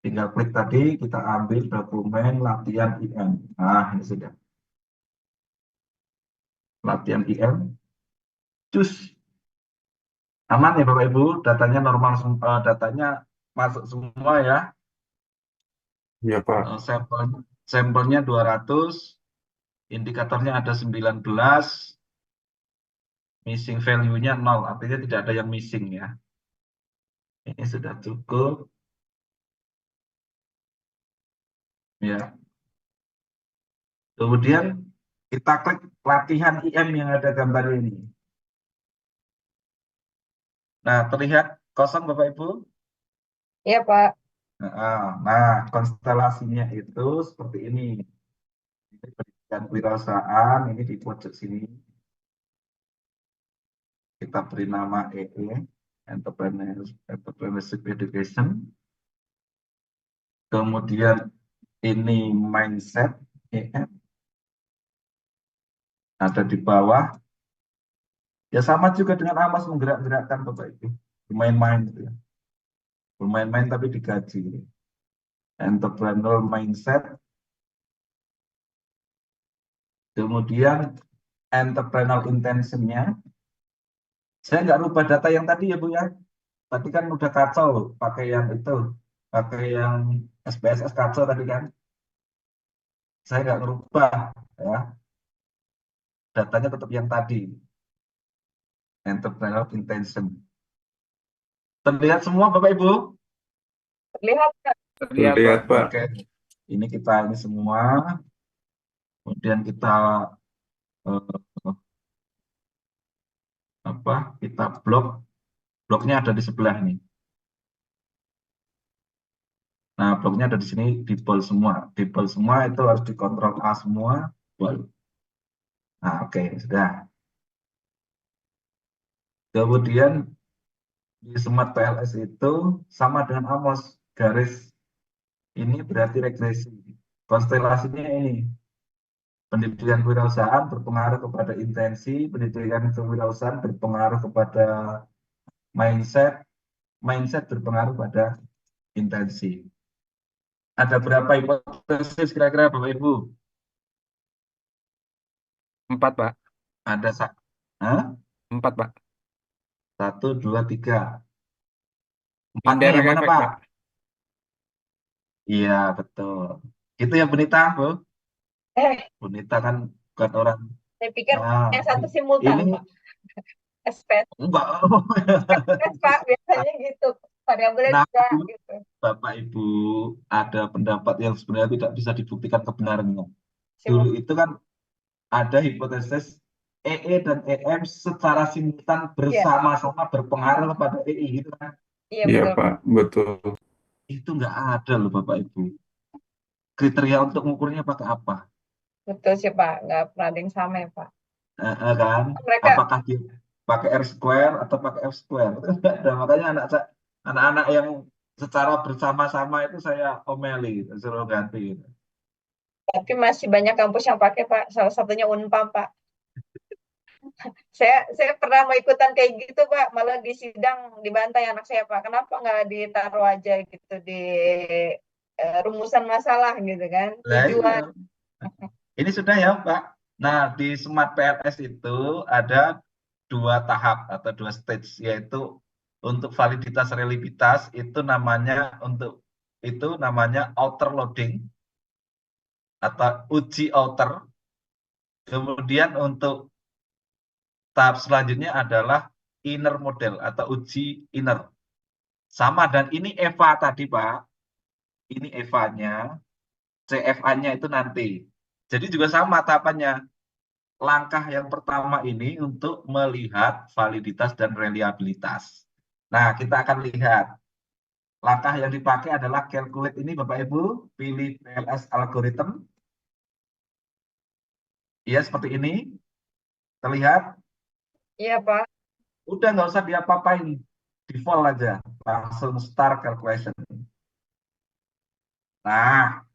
Tinggal klik tadi, kita ambil dokumen latihan IM. Nah, ini sudah. Latihan IM. Cus. Aman ya Bapak Ibu, datanya normal, datanya masuk semua ya.
Ya Pak.
Sampelnya 200, indikatornya ada 19, missing value-nya 0, artinya tidak ada yang missing ya. Ini sudah cukup. Ya. Kemudian kita klik latihan IM yang ada gambar ini. Nah, terlihat kosong Bapak Ibu?
Iya, Pak.
Nah, konstelasinya itu seperti ini. Ini pendidikan kewirausahaan, ini di pojok sini. Kita beri nama EE, Entrepreneurship Education. Kemudian ini mindset EM. Ada di bawah. Ya sama juga dengan Amos menggerak-gerakkan Bapak Ibu. Bermain-main gitu ya. Bermain-main tapi digaji. Entrepreneur mindset. Kemudian entrepreneur intention-nya. Saya nggak rubah data yang tadi ya Bu ya. Tadi kan udah kacau pakai yang itu. Pakai yang SPSS kacau tadi kan. Saya nggak ngerubah ya. Datanya tetap yang tadi. Entrepreneur intention. Terlihat semua Bapak Ibu?
Terlihat, Pak.
Terlihat,
Terlihat
Pak.
Pak.
Oke. Ini kita ini semua. Kemudian kita eh, kita bloknya ada di sebelah nih. Nah, bloknya ada di sini di bold semua. Di bold semua itu harus dikontrol A semua, bold. Nah, oke, sudah. Kemudian di Smart PLS itu sama dengan Amos, garis ini berarti regresi. Konstelasinya ini. Pendidikan kewirausahaan berpengaruh kepada intensi, pendidikan kewirausahaan berpengaruh kepada mindset, mindset berpengaruh pada intensi. Ada berapa hipotesis kira-kira Bapak Ibu?
4, Pak.
Ada Hah?
4, Pak.
1, 2, 3. Empatnya
Indirect
yang mana
effect,
Pak?
Pak.
Iya, betul. Itu ya Bunita, Bu.
Eh,
Bunita kan bukan orang.
saya pikir
Nah,
yang satu simultan,
ini
Pak. SPS,
enggak.
Pak. Biasanya gitu. Variabelnya
Nah,
2, gitu.
Bapak Ibu, ada pendapat yang sebenarnya tidak bisa dibuktikan kebenarannya. Dulu
Simultan.
itu kan ada hipotesis EE dan EM secara simultan
Iya,
bersama-sama berpengaruh kepada EI gitu kan.
iya
Iya
betul.
Pak, betul.
Itu nggak ada loh Bapak Ibu. Kriteria untuk mengukurnya pakai apa?
Betul sih, Pak. Nggak pernah ada yang sama ya, Pak.
Kan?
Mereka,
Apakah dia pakai R square atau pakai F square? Itu nggak ada. Makanya anak-anak yang secara bersama-sama itu saya omeli, gitu, suruh ganti. Gitu.
tapi masih banyak kampus yang pakai, Pak. Salah satunya Unpam, Pak. Saya pernah mau ikutan kayak gitu, Pak. Malah di sidang dibantai anak saya, Pak. Kenapa nggak ditaruh aja gitu di rumusan masalah gitu kan?
Lah iya.
Tujuan.
Ini sudah ya Pak. Nah di Smart PLS itu ada 2 tahap atau 2 stage, yaitu untuk validitas reliabilitas itu namanya outer loading atau uji outer. Kemudian untuk tahap selanjutnya adalah inner model atau uji inner. Sama dan ini EVA tadi Pak. Ini EVA-nya, CFA-nya itu nanti. Jadi juga sama tahapannya. Langkah yang pertama ini untuk melihat validitas dan reliabilitas. Nah, kita akan lihat. Langkah yang dipakai adalah calculate ini Bapak Ibu, pilih PLS algorithm. Ya, seperti ini. Terlihat?
Iya, Pak.
Udah nggak usah diapa-apain. Default aja. Langsung start calculation. Nah,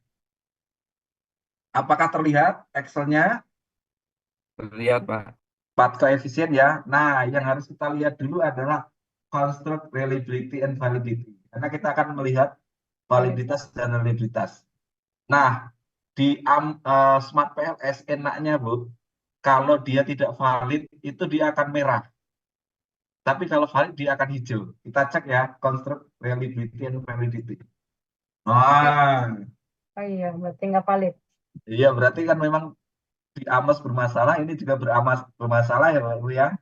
apakah terlihat Excel-nya?
Terlihat, Pak.
4 koefisien ya. Nah, yang harus kita lihat dulu adalah construct reliability and validity. Karena kita akan melihat validitas dan reliabilitas. Nah, di Smart PLS enaknya, Bu, kalau dia tidak valid, itu dia akan merah. Tapi kalau valid, dia akan hijau. Kita cek ya, construct reliability and validity. Nah,
Oh iya, berarti nggak valid.
iya berarti kan memang di Amos bermasalah, ini juga bermasalah ya, Bu ya.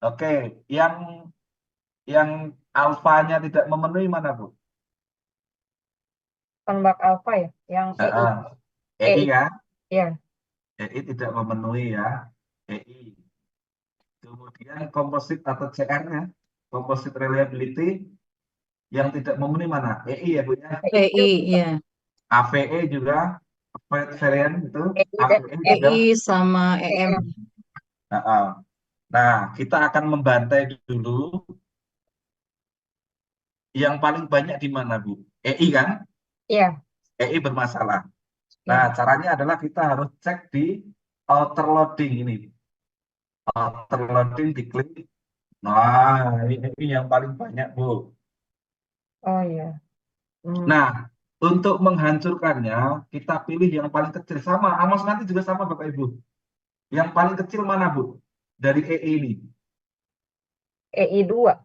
Oke, yang alfanya tidak memenuhi mana, Bu?
Konbak alfa ya, yang EI.
EI ya,
Ya,
EI tidak memenuhi ya, EI. Kemudian komposit atau CR-nya, composite reliability yang tidak memenuhi mana? EI ya, Bu ya.
EI, ya.
AVE juga, variant itu,
EI dan
AVE juga.
EI sama EM.
Nah, kita akan membantai dulu yang paling banyak di mana, Bu? EI kan?
Iya,
EI bermasalah.
iya.
Nah, caranya adalah kita harus cek di outer loading ini. Outer loading diklik. Nah, ini yang paling banyak, Bu.
Oh iya. Hmm.
Nah, untuk menghancurkannya, kita pilih yang paling kecil. Sama, Amos nanti juga sama, Bapak Ibu. Yang paling kecil mana, Bu? Dari EI ini.
EI 2.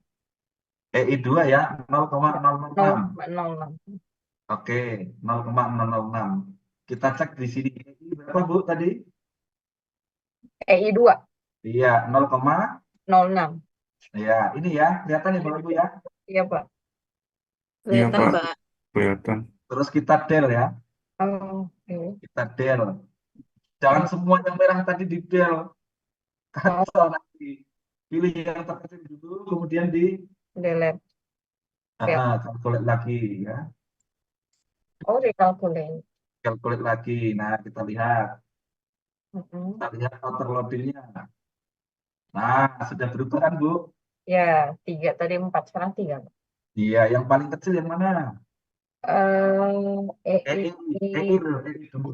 EI 2 ya, 0,006.
0,06.
Oke, 0,006. Kita cek di sini. EI berapa, Bu, tadi?
EI 2.
Iya,
06.
ya, ini ya, kelihatan ya Bapak Ibu ya.
Iya, Pak.
Iya,
Kelihatan,
Pak.
Pak.
Kelihatan.
Terus kita del ya,
Oh, oke.
kita del. Jangan
Oh,
semua yang merah tadi di del,
oh,
kacau nanti. Pilih yang terkecil dulu, kemudian di
delete. Ya.
calculate lagi ya,
Oh, recalculate.
calculate lagi. Nah, kita lihat,
Mm-mm.
outer loadingnya. Nah, sudah berubah kan Bu?
Ya, 3 tadi 4 sekarang 3.
Iya, yang paling kecil yang mana?
EI
EI loh, EI dulu.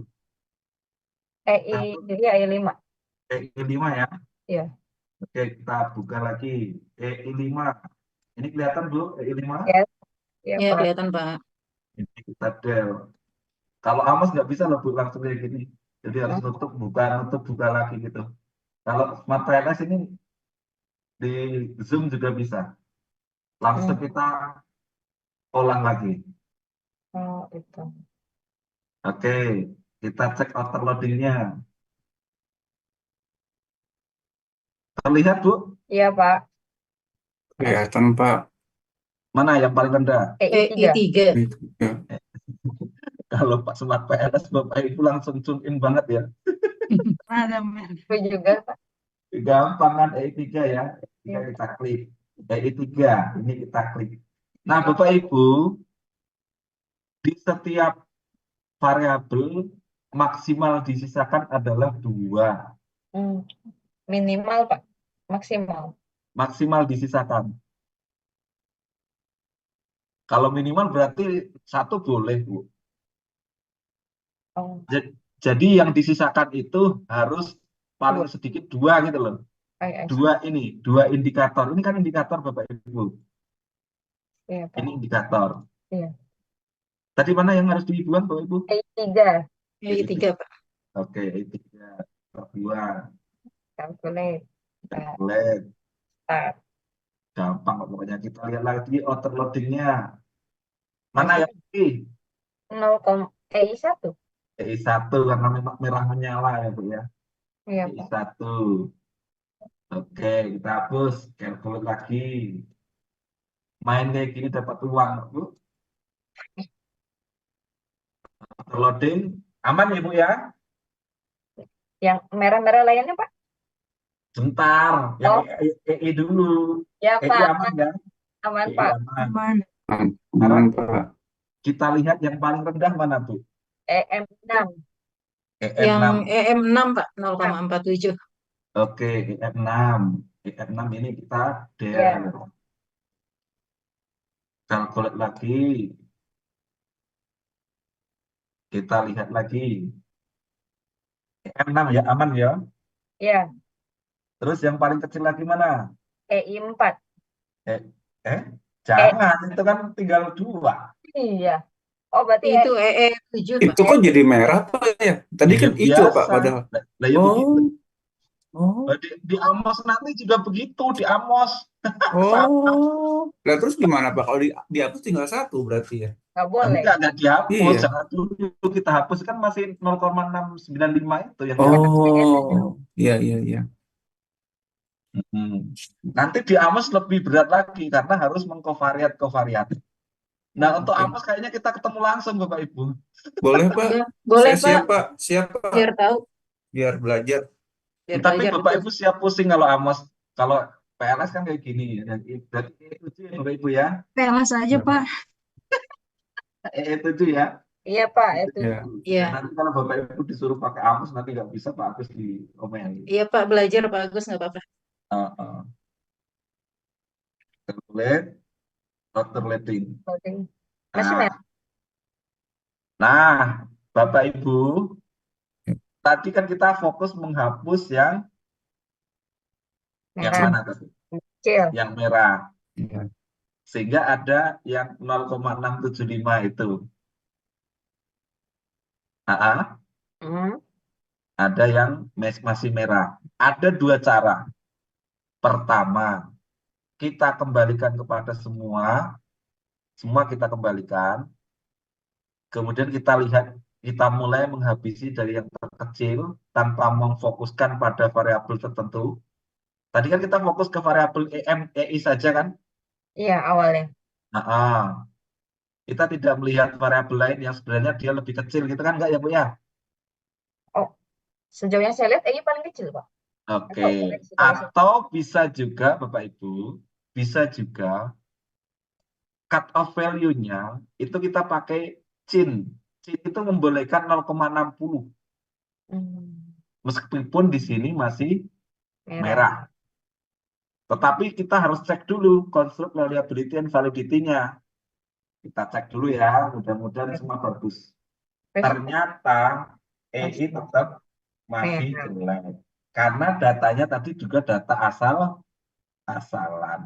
EI
Satu,
jadi EI 5.
EI 5 ya.
Iya.
Oke, kita buka lagi. EI 5. Ini kelihatan Bu, EI 5.
Ya, ya,
Ya,
Pak.
kelihatan, Pak.
Ini kita del. Kalau Amos nggak bisa loh Bu, langsung kayak gini. Jadi harus nutup, buka lagi gitu. Kalau Smart PLS ini di Zoom juga bisa. Langsung
Hmm.
kita ulang lagi.
Oh, itu.
Oke, kita cek outer loadingnya. Terlihat Bu?
Iya, Pak.
Kelihatan, Pak.
Mana yang paling rendah?
EI 3.
EI 3.
Itu, ya.
Kalau Pak Smart PLS, Bapak Ibu langsung tune in banget ya.
Itu juga, Pak.
Gampang kan EI 3 ya.
Iya.
Kita klik. EI 3, ini kita klik. Nah, Bapak Ibu, di setiap variabel maksimal disisakan adalah 2.
Hmm. Minimal, Pak. Maksimal.
Maksimal disisakan. Kalau minimal berarti 1 boleh, Bu.
Oh,
Jadi yang disisakan itu harus paling sedikit 2 gitu loh.
I see.
2 indikator. Ini kan indikator Bapak Ibu.
Iya, Pak.
Ini indikator.
Iya.
Tadi mana yang harus dibuang Bapak Ibu?
EI 3.
EI 3, Pak.
Oke, EI 3. Buang.
Calculate.
Calculate.
Start.
Gampang pokoknya. Kita lihat lagi outer loadingnya. Mana yang ini?
0, EI 1.
EI 1 karena memang merah menyala ya Bu ya.
Iya,
EI
Pak.
1. Oke, kita hapus. Calculate lagi. Main kayak gini dapat uang Bu. Outer loading. Aman ya Bu ya?
Yang merah-merah lainnya, Pak?
Bentar. Yang
Oh,
EI dulu.
ya,
EI
Pak.
aman ya?
Aman,
EI
Pak.
aman.
Aman, Pak.
Kita lihat yang paling rendah mana Bu?
EM 6.
Yang
EM6.
EM 6, Pak. 0,47.
Oke, EF6. EF6 ini kita
Ya,
calculate lagi. Kita lihat lagi. EF6 ya, aman ya.
ya,
Terus yang paling kecil lagi mana?
EI4.
Eh, eh,
Eh,
jangan, itu kan tinggal 2.
iya. Oh, berarti
Itu EE7, Pak.
Itu kok jadi merah Pak ya? Tadi
Iya
kan hijau Pak
biasa.
padahal.
Lah ya begitu.
Oh, oh,
Di Amos nanti juga begitu, di Amos. Sama.
oh. Lah terus gimana Pak? Kalau dihapus tinggal satu berarti ya?
nggak boleh.
Enggak dihapus.
Iya.
Jangan dulu kita hapus kan masih 0,695 itu yang dihapus.
Oh, iya iya iya.
Hmm. Nanti di Amos lebih berat lagi karena harus mengkovariat-kovariat. Nah, untuk
Oke.
Amos kayaknya kita ketemu langsung Bapak Ibu.
Boleh Pak?
Ya, boleh,
Saya
Pak.
siap Pak. Siap Pak.
Biar tahu,
Biar belajar.
biar
Tapi
belajar
Bapak
betul.
Ibu siap pusing kalau Amos, kalau PLS kan kayak gini. Berarti itu ya Bapak Ibu ya.
PLS aja,
Ya,
Pak.
Itu ya.
Iya, Pak, itu.
ya.
Iya,
Nanti kalau Bapak Ibu disuruh pakai Amos nanti nggak bisa Pak Agus diomeli.
iya, Pak, belajar, Pak Agus, nggak apa-apa.
Uh, Calculate, calculating.
Oke. Masih merah.
Nah, Bapak Ibu, tadi kan kita fokus menghapus yang
Merah.
mana tadi?
Kecil.
Yang merah.
Ya.
Sehingga ada yang 0,675 itu.
Hmm.
Ada yang masih merah. Ada 2 cara. Pertama, kita kembalikan kepada semua kita kembalikan. Kemudian kita lihat, kita mulai menghabisi dari yang terkecil tanpa memfokuskan pada variabel tertentu. Tadi kan kita fokus ke variabel EM, EI saja kan?
Iya, awalnya.
Kita tidak melihat variabel lain yang sebenarnya dia lebih kecil gitu kan enggak ya Bu ya?
Oh, sejauh yang saya lihat, EI paling kecil, Pak.
Oke.
Atau koreksi kalau saya.
Atau bisa juga Bapak Ibu, bisa juga cut off value-nya itu kita pakai CIN. CIN itu membolehkan 0,60
Hmm.
meskipun di sini masih
Merah.
merah. Tetapi kita harus cek dulu konstruk reliability and validity-nya. Kita cek dulu ya, mudah-mudahan semua bagus.
Terus
Ternyata EI tetap masih
merah.
jelek. Karena datanya tadi juga data asalan.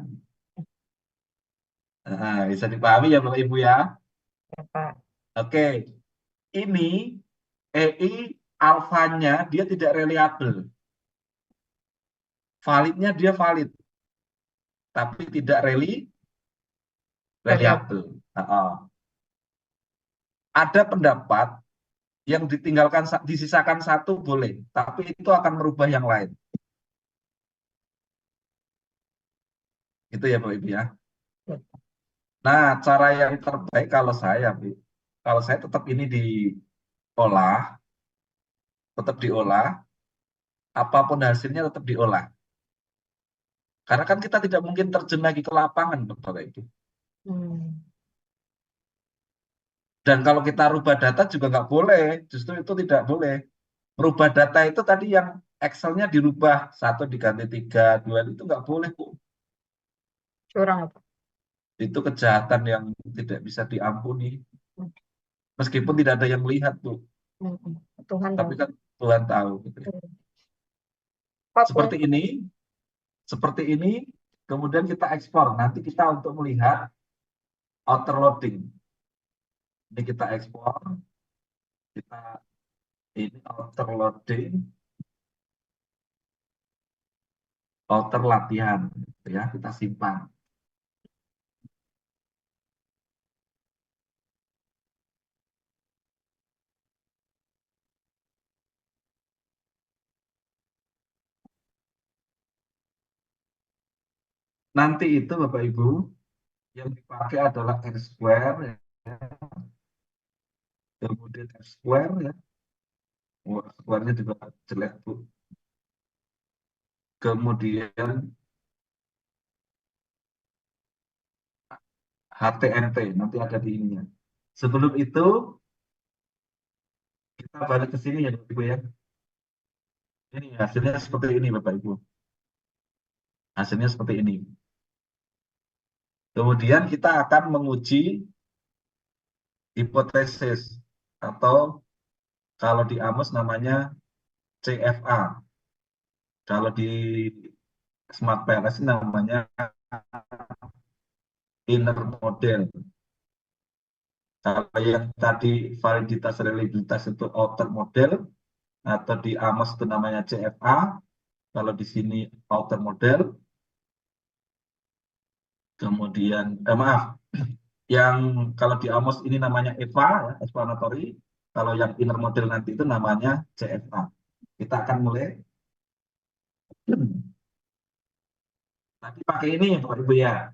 Nah, bisa dipahami ya Bapak Ibu ya.
Ya, Pak.
Oke, ini EI alfanya dia tidak reliable. Validnya dia valid, tapi tidak reliable. Ada pendapat yang disisakan satu boleh, tapi itu akan merubah yang lain. Itu ya Bapak Ibu ya. Nah, cara yang terbaik kalau saya tetap ini diolah, apapun hasilnya tetap diolah. Karena kan kita tidak mungkin terjun lagi ke lapangan, Bapak Ibu.
Hmm.
Dan kalau kita rubah data juga nggak boleh, justru itu tidak boleh. Merubah data itu tadi yang Excel-nya dirubah, 1 diganti 3, 2, itu nggak boleh, Bu.
Curang, Pak.
Itu kejahatan yang tidak bisa diampuni.
Hmm.
Meskipun tidak ada yang melihat, Bu.
Tuhan
Tapi
tahu.
kan Tuhan tahu. Gitu ya.
Pak,
Seperti ini, kemudian kita ekspor. Nanti kita untuk melihat outer loading. Ini kita ekspor. Ini outer loading, outer latihan. Gitu ya, kita simpan. Nanti itu Bapak Ibu, yang dipakai adalah R square, ya. Kemudian R square, ya. Square-nya juga jelek, Bu. Kemudian HTNT, nanti ada di ininya. Sebelum itu, kita balik ke sini ya Bapak Ibu ya. Ini hasilnya seperti ini, Bapak Ibu. Hasilnya seperti ini. Kemudian kita akan menguji hipotesis atau kalau di Amos namanya CFA. Kalau di Smart PLS namanya inner model. Kalau yang tadi validitas reliabilitas itu outer model, atau di Amos itu namanya CFA. Kalau di sini outer model. Kemudian, maaf, yang kalau di Amos ini namanya EVA, ya, explanatory. Kalau yang inner model nanti itu namanya CFA. Kita akan mulai. Nanti pakai ini, Bapak Ibu ya,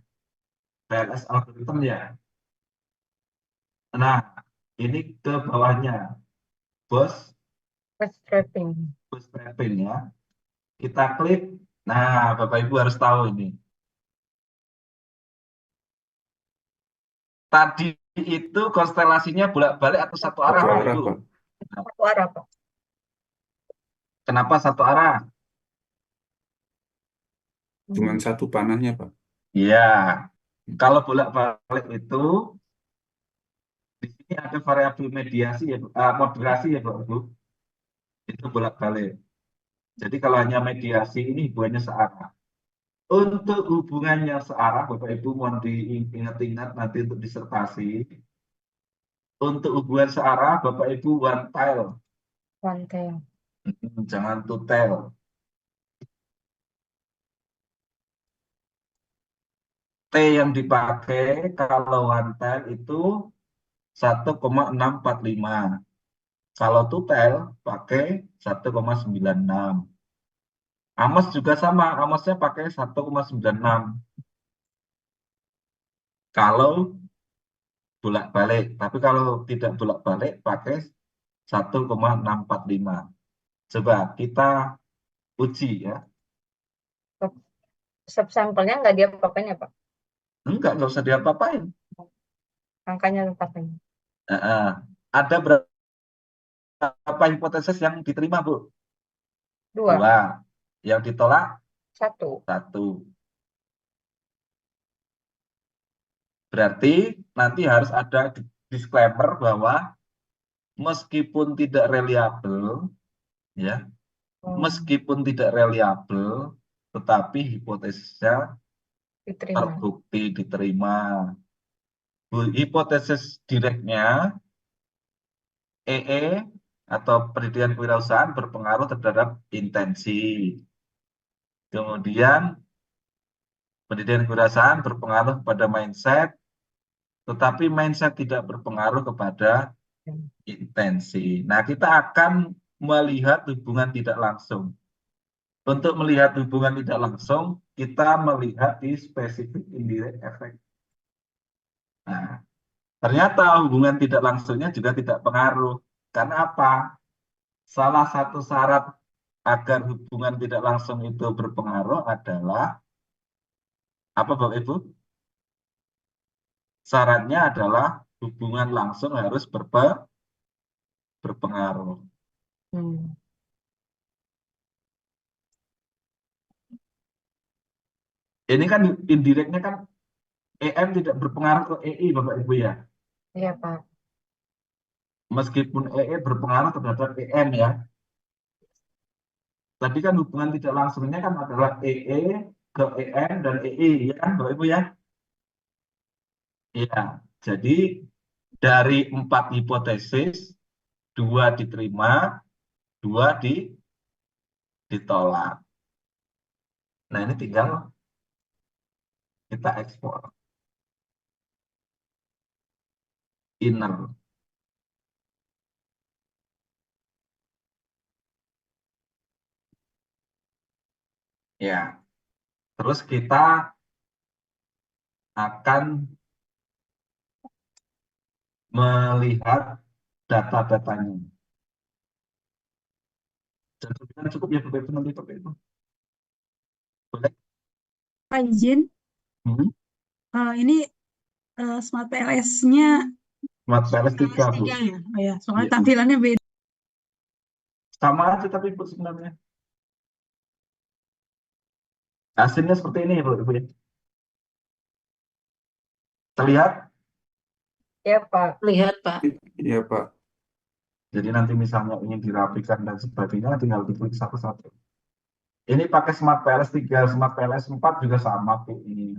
PLS algorithm ya. Nah, ini ke bawahnya, bus
Bootstrapping.
bootstrapping ya. Kita klik. Nah, Bapak Ibu harus tahu ini. Tadi itu konstelasinya bolak-balik atau satu arah,
Satu
Bapak
arah,
Ibu?
Pak.
Satu arah, Pak.
Kenapa satu arah?
Cuman satu panahnya, Pak.
Ya, kalau bolak-balik itu di sini ada variabel mediasi ya, moderasi ya, Bapak Ibu. Itu bolak-balik. Jadi kalau hanya mediasi ini hubungannya searah. Untuk hubungannya searah, Bapak Ibu mohon diingat-ingat nanti untuk disertasi. Untuk hubungan searah, Bapak Ibu one tail,
One tail.
jangan two tail. T yang dipakai kalau one tail itu 1,645. Kalau two tail pakai 1,96. Amos juga sama, Amosnya pakai 1,96. Kalau bolak-balik, tapi kalau tidak bolak-balik pakai 1,645. Coba kita uji ya.
Subsampelnya nggak diapa-apain ya, Pak?
Enggak usah diapa-apain.
Angkanya tetap ini.
Ada berapa hipotesis yang diterima, Bu?
Dua.
2. Yang ditolak?
Satu.
1. Berarti nanti harus ada disclaimer bahwa meskipun tidak reliable, ya, meskipun tidak reliable, tetapi hipotesisnya
Diterima.
terbukti diterima. Hipotesis direknya EE atau pendidikan kewirausahaan berpengaruh terhadap intensi. Kemudian pendidikan kewirausahaan berpengaruh pada mindset, tetapi mindset tidak berpengaruh kepada intensi. Nah, kita akan melihat hubungan tidak langsung. Untuk melihat hubungan tidak langsung, kita melihat di spesifik indirect effect. Nah, ternyata hubungan tidak langsungnya juga tidak pengaruh. Karena apa? Salah satu syarat agar hubungan tidak langsung itu berpengaruh adalah apa, Bapak Ibu? Syaratnya adalah hubungan langsung harus berpengaruh. Ini kan indirectnya kan EM tidak berpengaruh ke EI, Bapak Ibu ya.
Iya, Pak.
Meskipun EE berpengaruh terhadap EM ya. Tadi kan hubungan tidak langsungnya kan adalah EE ke EM dan EI, ya kan Bapak Ibu ya? Iya, jadi dari 4 hipotesis, 2 diterima, 2 ditolak. Nah, ini tinggal kita ekspor. Inner. Ya, terus kita akan melihat data-datanya. Dan cukup ya Bapak Ibu nanti Bapak Ibu. Boleh?
Pak izin,
Hmm?
ini Smart PLS-nya
Smart PLS 3, Bu.
3 ya? Oh ya, soalnya
Iya.
tampilannya beda.
Sama aja tapi Bu sebenarnya. Hasilnya seperti ini, Bapak Ibu. Terlihat?
Ya, Pak.
Lihat, Pak.
Iya, Pak.
Jadi nanti misalnya ingin dirapikan dan sebagainya, tinggal diklik satu-satu. Ini pakai Smart PLS 3, Smart PLS 4 juga sama, Bu. Ini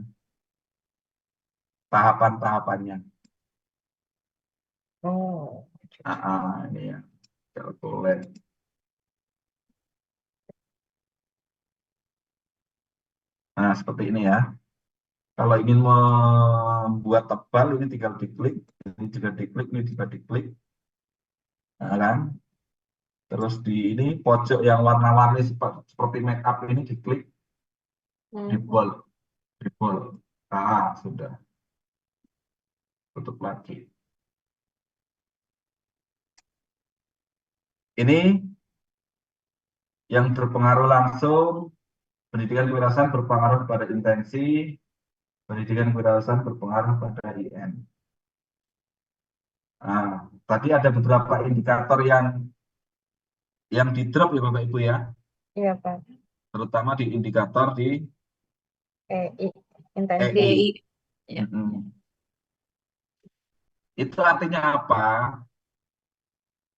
tahapan-tahapannya.
Oh.
Ini ya, calculate. Nah, seperti ini ya. Kalau ingin membuat tebal, ini tinggal diklik. Ini juga diklik, ini juga diklik. Nah, kan? Terus di ini pojok yang warna-warni seperti make up ini diklik, di
Hmm.
bold, di bold. Sudah. Tutup lagi. Ini yang berpengaruh langsung, pendidikan kewirausahaan berpengaruh pada intensi, pendidikan kewirausahaan berpengaruh pada IN. Nah, tadi ada beberapa indikator yang di drop ya Bapak Ibu ya,
Iya, Pak.
terutama di indikator di
Intensi.
EI.
DI. Ya.
Itu artinya apa?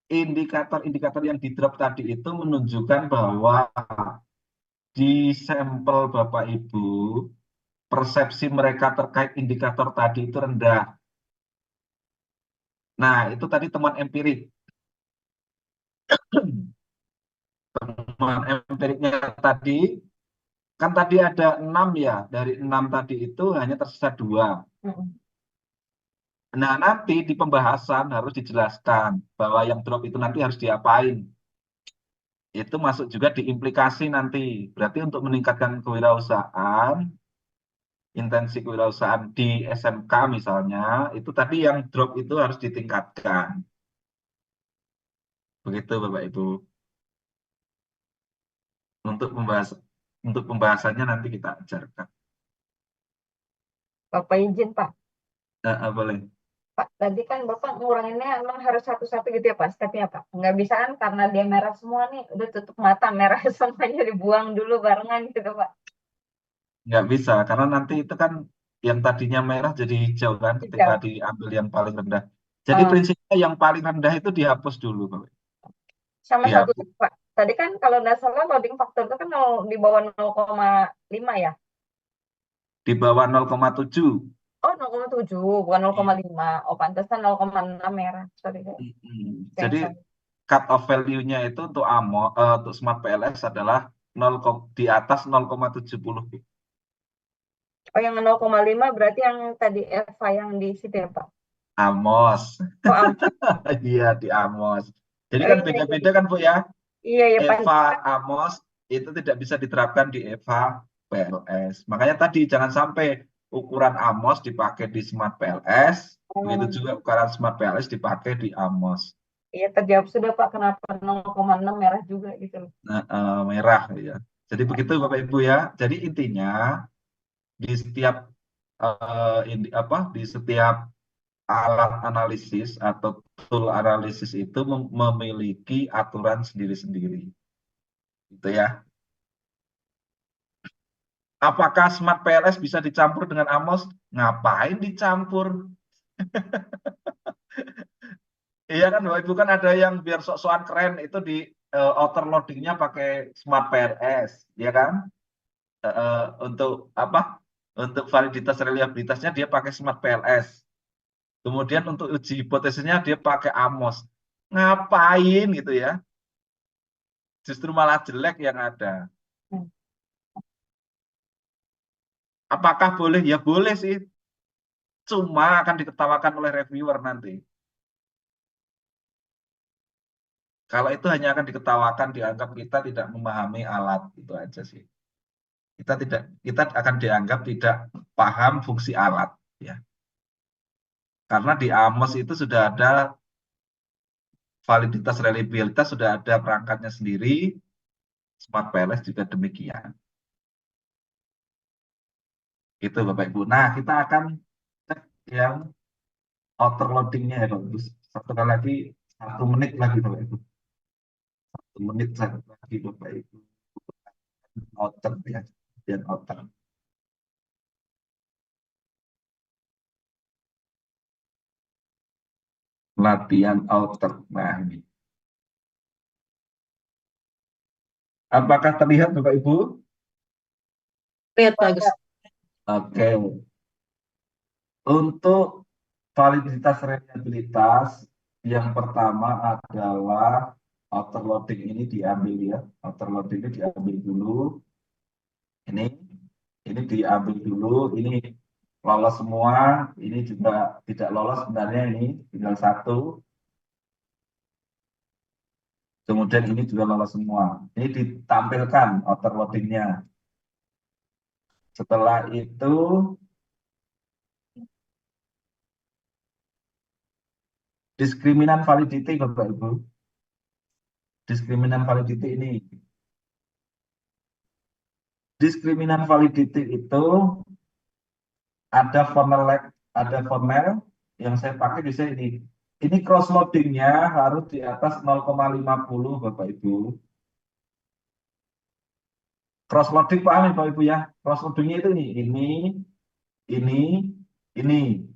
Indikator-indikator yang di drop tadi itu menunjukkan bahwa di sampel Bapak Ibu, persepsi mereka terkait indikator tadi itu rendah. Nah, itu tadi temuan empirik. Temuan empiriknya tadi, kan tadi ada 6 ya, dari 6 tadi itu hanya tersisa 2.
Hmm.
Nah, nanti di pembahasan harus dijelaskan bahwa yang drop itu nanti harus diapain. Itu masuk juga di implikasi nanti. Berarti untuk meningkatkan kewirausahaan, intensi kewirausahaan di SMK misalnya, itu tadi yang drop itu harus ditingkatkan. Begitu Bapak Ibu. Untuk pembahasannya nanti kita ajarkan.
Bapak izin, Pak.
Boleh.
Pak, tadi kan Bapak nguranginnya emang harus satu-satu gitu ya, Pak, stepnya, Pak. Nggak bisa kan karena dia merah semua nih, udah tutup mata, merah semuanya dibuang dulu barengan gitu, Pak.
Nggak bisa, karena nanti itu kan yang tadinya merah jadi hijau kan ketika
Hijau.
diambil yang paling rendah. Jadi
Eh,
prinsipnya yang paling rendah itu dihapus dulu, Bapak.
sama satu
Dihapus.
lagi, Pak. Tadi kan kalau nggak salah loading faktor itu kan di bawah 0,5 ya?
Di bawah 0,7.
Oh, 0,7, bukan
Iya.
5. Oh, pantesan 0,6 merah. Sorry, sorry.
Jadi
Sorry.
cut off value-nya itu untuk untuk Smart PLS adalah 0, di atas 0,70.
Oh, yang 0,5 berarti yang tadi Eva yang di situ ya, Pak?
Amos.
Oh,
Iya, di Amos. Jadi
oh
kan
iya,
beda-beda kan, Bu ya?
iya, iya, Pak.
Eva Amos itu tidak bisa diterapkan di Eva PLS. Makanya tadi jangan sampai ukuran Amos dipakai di Smart PLS, begitu
Oh,
juga ukuran Smart PLS dipakai di Amos.
iya, terjawab sudah, Pak. Kenapa 0,6 merah juga gitu loh.
Nah, merah ya. Jadi begitu Bapak Ibu ya. Jadi intinya di setiap di setiap alat analisis atau tool analisis itu memiliki aturan sendiri-sendiri. Gitu ya. Apakah Smart PLS bisa dicampur dengan Amos? Ngapain dicampur? Iya kan, Bapak Ibu kan ada yang biar sok-sokan keren itu di outer loadingnya pakai Smart PLS, ya kan? Untuk apa? Untuk validitas reliabilitasnya dia pakai Smart PLS. Kemudian untuk uji hipotesisnya dia pakai Amos. Ngapain gitu ya? Justru malah jelek yang ada.
Hmm.
Apakah boleh? Ya boleh sih. Cuma akan diketawakan oleh reviewer nanti. Kalau itu hanya akan diketawakan, dianggap kita tidak memahami alat, itu aja sih. Kita akan dianggap tidak paham fungsi alat, ya. Karena di Amos itu sudah ada validitas reliabilitas, sudah ada perangkatnya sendiri. Smart PLS juga demikian. Itu Bapak Ibu. Nah, kita akan cek yang outer loadingnya ya Bapak Ibu. Satu kali lagi, 1 menit lagi Bapak Ibu. 1 menit lagi Bapak Ibu. Outer ya. latihan outer. Latihan outer. Nah, ini. Apakah terlihat Bapak Ibu?
Lihat Pak Agus.
Oke. Untuk validitas reliabilitas, yang pertama adalah outer loading ini diambil ya. Outer loading ini diambil dulu. Ini diambil dulu. Ini lolos semua. Ini juga tidak lolos sebenarnya, ini tinggal satu. Kemudian ini juga lolos semua. Ini ditampilkan outer loadingnya. Setelah itu diskriminan validity Bapak Ibu. Diskriminan validity ini. Diskriminan validity itu ada formal yang saya pakai di sini. Ini cross loadingnya harus di atas 0,50 Bapak Ibu. Cross loading paham ya Bapak Ibu ya? Cross loadingnya itu ini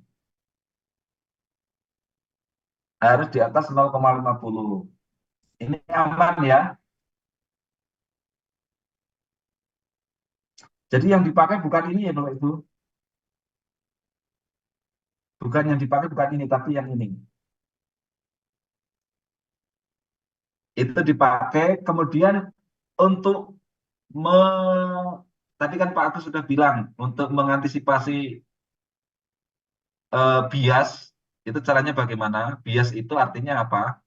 harus di atas 0,50. Ini aman ya. Jadi yang dipakai bukan ini ya Bapak Ibu. Bukan yang dipakai bukan ini, tapi yang ini. Itu dipakai kemudian untuk tadi kan Pak Agus sudah bilang untuk mengantisipasi bias itu caranya bagaimana? Bias itu artinya apa?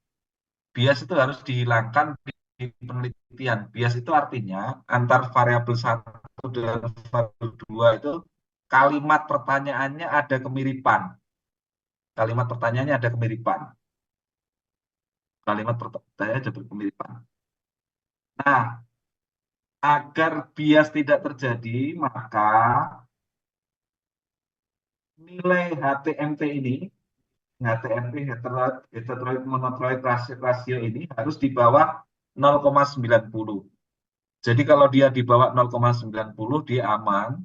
Bias itu harus dihilangkan di penelitian. Bias itu artinya antar variabel satu dan variabel dua itu kalimat pertanyaannya ada kemiripan. Kalimat pertanyaannya ada kemiripan. Kalimat pertanyaannya ada kemiripan. Nah, agar bias tidak terjadi, maka nilai HTMT ini, HTMT heteroid monotroid rasio ini harus di bawah 0,90. Jadi kalau dia di bawah 0,90 dia aman.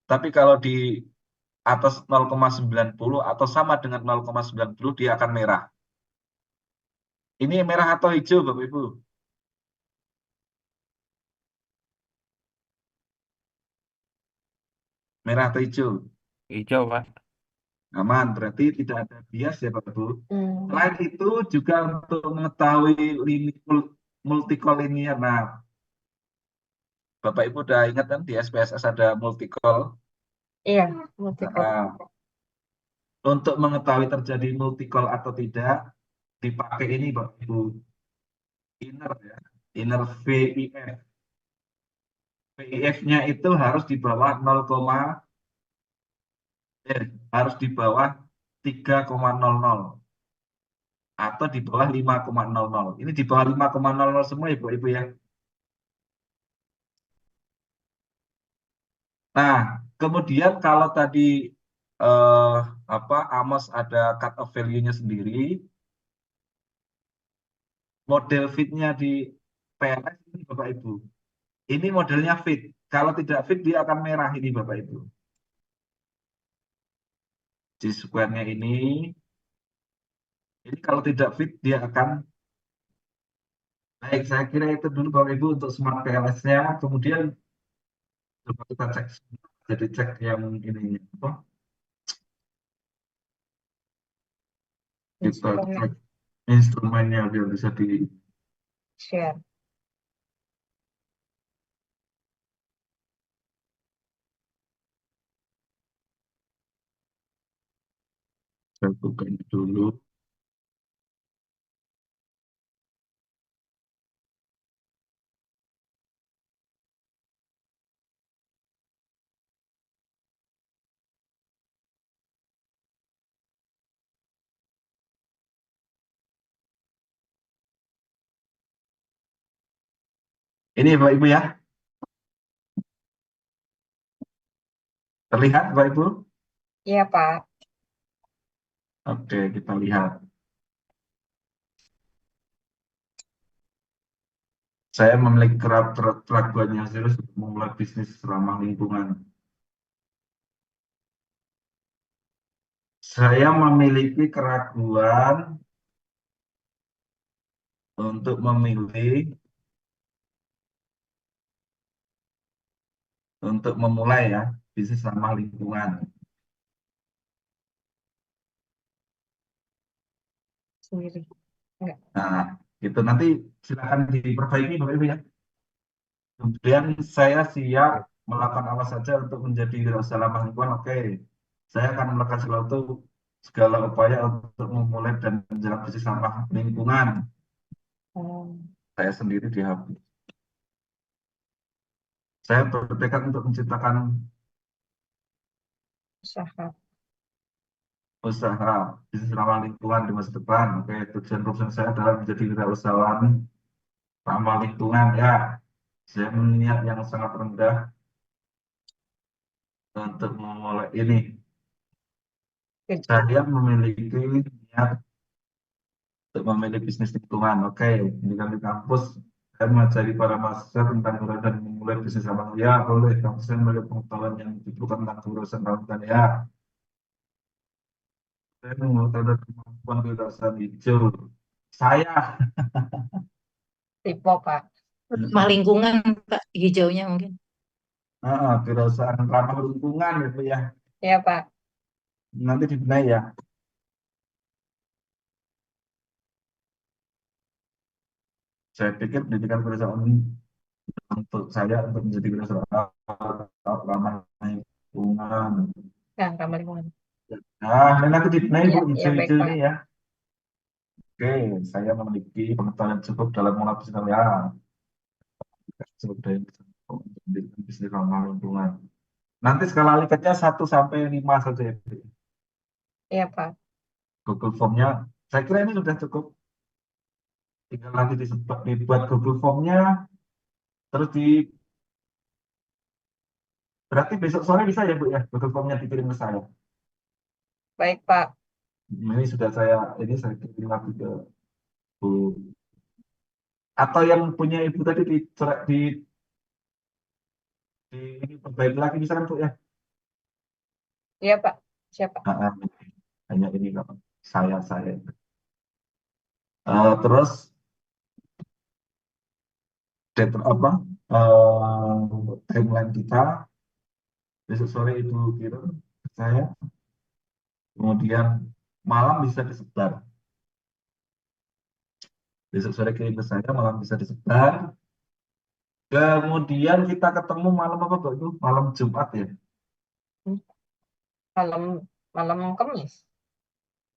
Tapi kalau di atas 0,90 atau sama dengan 0,90 dia akan merah. Ini merah atau hijau Bapak Ibu? Merah atau hijau?
Hijau, Pak.
Aman, berarti tidak ada bias ya Bapak Ibu.
Hmm.
Selain itu juga untuk mengetahui multicollinear. Nah, Bapak Ibu udah ingat kan di SPSS ada multicol.
Iya, multiple.
Nah, untuk mengetahui terjadi multicol atau tidak, dipakai ini Bapak Ibu. Inner ya, inner VIF. VIF-nya itu harus di bawah 0, harus di bawah 3,00 atau di bawah 5,00. Ini di bawah 5,00 semua ya Ibu ya. Nah, kemudian kalau tadi Amos ada cut off value-nya sendiri, model fit-nya di PLS ini Bapak Ibu. Ini modelnya fit. Kalau tidak fit dia akan merah ini Bapak Ibu. Di square-nya ini kalau tidak fit dia akan baik. Saya kira itu dulu Bapak Ibu untuk smart PLS-nya. Kemudian coba kita cek, jadi cek yang ini apa? Kita
Instrumen
cek instrumennya biar bisa di
share.
saya buka ini dulu. Ini Bapak Ibu ya. Terlihat Bapak Ibu?
Iya, Pak.
Oke, kita lihat. Saya memiliki keraguan yang serius untuk memulai bisnis ramah lingkungan. Saya memiliki keraguan untuk memulai ya bisnis ramah lingkungan.
Sendiri. Enggak.
Nah, itu nanti silakan diperbaiki Bapak Ibu ya. Kemudian saya siap melakukan apa saja untuk menjadi wirausaha ramah lingkungan. Oke, saya akan melakukan segala upaya untuk memulai dan menjalankan bisnis ramah lingkungan. Saya sendiri di HP. Saya bertekad untuk menciptakan
Usaha.
bisnis ramah lingkungan di masa depan. Oke, tujuan profesional saya adalah menjadi wirausahawan ramah lingkungan ya. Saya niat yang sangat rendah untuk memulai ini. Saya memiliki niat untuk memilih bisnis lingkungan. Oke, di kampus saya mengajari para mahasiswa tentang keberadaan dan memulai bisnis ramah lingkungan. Ya, boleh. Kampus saya memiliki pengetahuan yang dibutuhkan tentang keberadaan ramah lingkungan. Ya, saya mengetahui kemampuan keberadaan hijau. Saya
Tipe, Pak.
Ramah lingkungan, Pak, hijaunya mungkin.
keberadaan ramah lingkungan gitu ya.
Iya, Pak.
Nanti dibenahi ya. Saya pikir pendidikan keberadaan untuk saya untuk menjadi keberadaan ramah lingkungan.
Ya, ramah lingkungan.
Nah, ini nanti dibenahi Bu,
Iya, iya, baik,
hijau-hijau
Pak.
ini ya. Oke, saya memiliki pengetahuan yang cukup dalam mengolah bisnis ya. Cukup dari untuk mendirikan bisnis ramah lingkungan. Nanti skala likatnya 1 sampai 5 saja ya, Bu.
Iya, Pak.
Google Form-nya, saya kira ini sudah cukup. Tinggal nanti dibuat Google Form-nya, terus berarti besok sore bisa ya Bu ya, Google Form-nya dikirim ke saya.
Baik, Pak.
Ini saya kirim lagi ke Bu. Atau yang punya Ibu tadi ini perbaiki lagi misalkan Bu ya.
Iya, Pak. Siapa?
Hanya ini kok, saya. Terus timeline kita besok sore Ibu kirim ke saya, kemudian malam bisa disebar. Besok sore kirim ke saya, malam bisa disebar. Kemudian kita ketemu malam apa Pak itu? Malam Jumat ya?
Malam malam Kamis.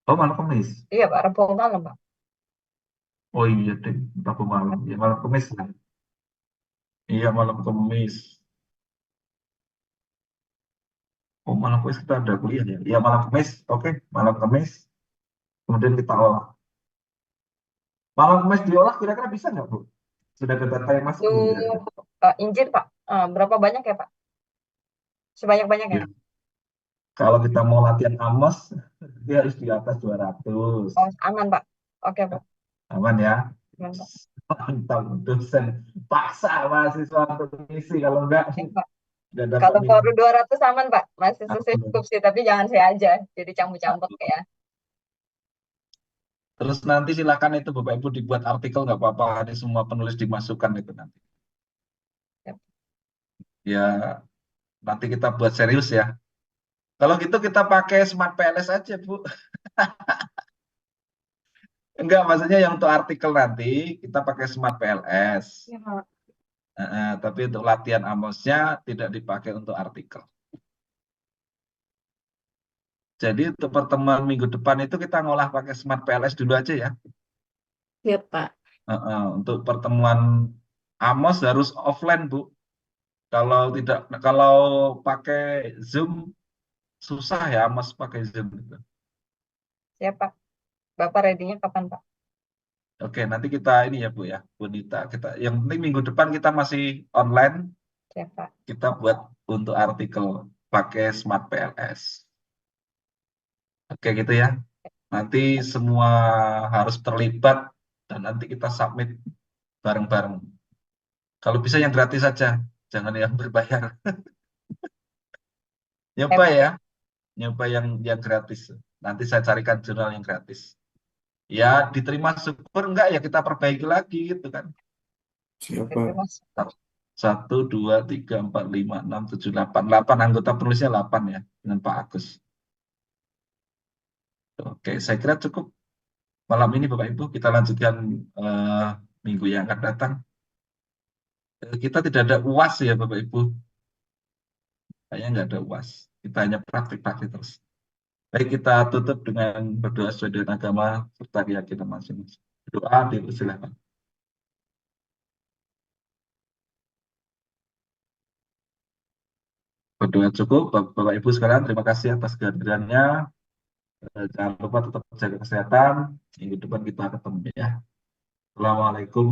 Oh, malam Kamis.
Iya, Pak. Rabu malam, Pak.
Oh iya deh, Rabu malam. Ya, malam Kamis ya. Iya, malam Kamis. Oh, malam Kamis kita ada kuliah ya. Iya, malam Kamis. Oke, malam Kamis. Kemudian kita olah. Malam Kamis diolah kira-kira bisa nggak, Bu? Sudah ada data yang masuk belum ya?
Injil, Pak. Berapa banyak ya, Pak? Sebanyak-banyaknya.
Ya. Kalau kita mau latihan Amos, dia harus di atas 200.
Oh, aman, Pak. Oke, Pak.
Aman ya?
Aman, Pak.
Mantap, dosen paksa mahasiswa untuk ngisi. Kalau enggak,
Ya, Pak.
nggak dapat
Kalau baru
nilai.
200 aman, Pak. Masih selesai cukup sih, tapi jangan saya aja. Jadi campur-campur ya.
Terus nanti silakan itu Bapak Ibu dibuat artikel nggak apa-apa. Ini semua penulis dimasukkan itu nanti.
Yap.
Ya, nanti kita buat serius ya. Kalau gitu kita pakai Smart PLS aja, Bu. Enggak, maksudnya yang untuk artikel nanti kita pakai Smart PLS.
Ya, Pak.
Tapi untuk latihan Amosnya tidak dipakai untuk artikel. Jadi untuk pertemuan minggu depan itu kita ngolah pakai Smart PLS dulu aja ya.
Iya, Pak.
Untuk pertemuan Amos harus offline, Bu. Kalau pakai Zoom susah ya, Amos pakai Zoom gitu.
Siap, Pak. Bapak ready-nya kapan, Pak?
Oke, nanti kita ini ya Bu ya, Bu Nita. Yang penting minggu depan kita masih online,
Siap, Pak.
kita buat untuk artikel pakai Smart PLS. Oke gitu ya. Nanti semua harus terlibat dan nanti kita submit bareng-bareng. Kalau bisa yang gratis saja, jangan yang berbayar. Nyoba ya, nyoba yang gratis. Nanti saya carikan jurnal yang gratis. Ya diterima syukur, enggak ya kita perbaiki lagi gitu kan.
Siapa?
Satu, dua, tiga, empat, lima, enam, tujuh, delapan. 8 anggota penulisnya 8 ya, dengan Pak Agus. Oke, saya kira cukup malam ini Bapak Ibu. Kita lanjutkan minggu yang akan datang. Kita tidak ada UAS ya Bapak Ibu. Kayaknya nggak ada UAS. Kita hanya praktik-praktik terus. Baik, kita tutup dengan berdoa sesuai dengan agama serta keyakinan masing-masing. Doa dipersilakan. Berdoa cukup, Bapak Ibu sekalian. Terima kasih atas kehadirannya. Jangan lupa tetap jaga kesehatan. Minggu depan kita ketemu ya. Assalamualaikum.